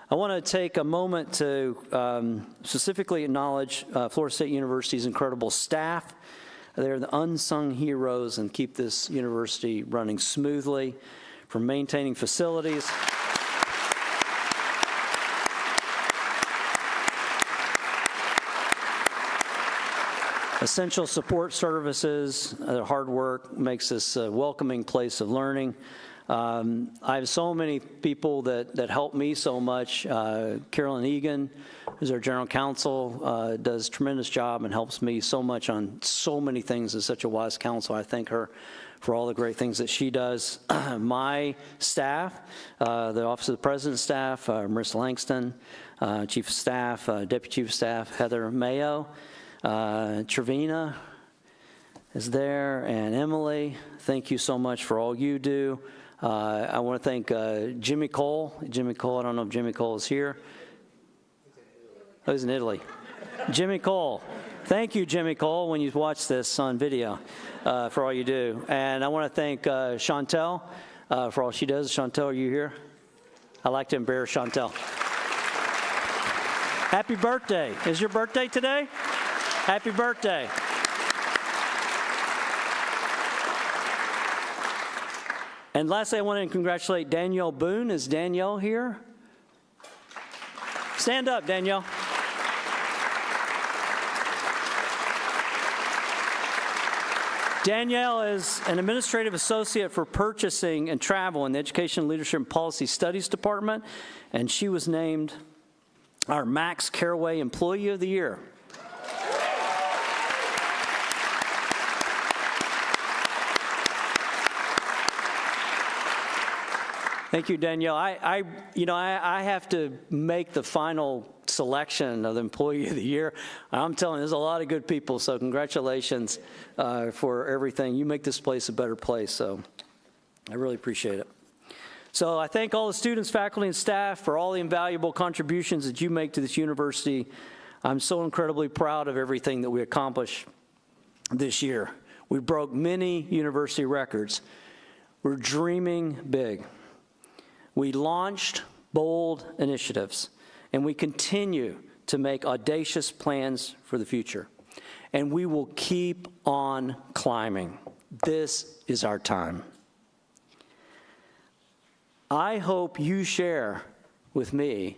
I want to take a moment to specifically acknowledge Florida State University's incredible staff. They're the unsung heroes and keep this university running smoothly, from maintaining facilities, essential support services. Their hard work makes this a welcoming place of learning. I have so many people that help me so much. Carolyn Egan, who's our general counsel, does a tremendous job and helps me so much on so many things as such a wise counsel. I thank her for all the great things that she does. My staff, the Office of the President's staff, Marissa Langston, Chief of Staff, Deputy Chief of Staff, Heather Mayo, Trevina is there, and Emily. Thank you so much for all you do. I want to thank Jimmy Cole. Jimmy Cole, I don't know if Jimmy Cole is here. Oh, he's in Italy. Jimmy Cole. Thank you, Jimmy Cole, when you watch this on video, for all you do. And I want to thank Chantel for all she does. Chantel, are you here? I like to embarrass Chantel. Happy birthday. Is your birthday today? Happy birthday. And lastly, I want to congratulate Danielle Boone. Is Danielle here? Stand up, Danielle. Danielle is an administrative associate for purchasing and travel in the Education, Leadership, and Policy Studies Department, and she was named our Max Caraway Employee of the Year. Thank you, Danielle. I have to make the final selection of the Employee of the Year. I'm telling you, there's a lot of good people, so congratulations for everything. You make this place a better place, so I really appreciate it. So I thank all the students, faculty, and staff for all the invaluable contributions that you make to this university. I'm so incredibly proud of everything that we accomplished this year. We broke many university records. We're dreaming big. We launched bold initiatives, and we continue to make audacious plans for the future. And we will keep on climbing. This is our time. I hope you share with me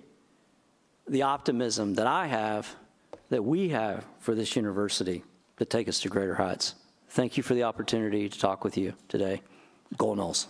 the optimism that I have, that we have for this university to take us to greater heights. Thank you for the opportunity to talk with you today. Go Noles.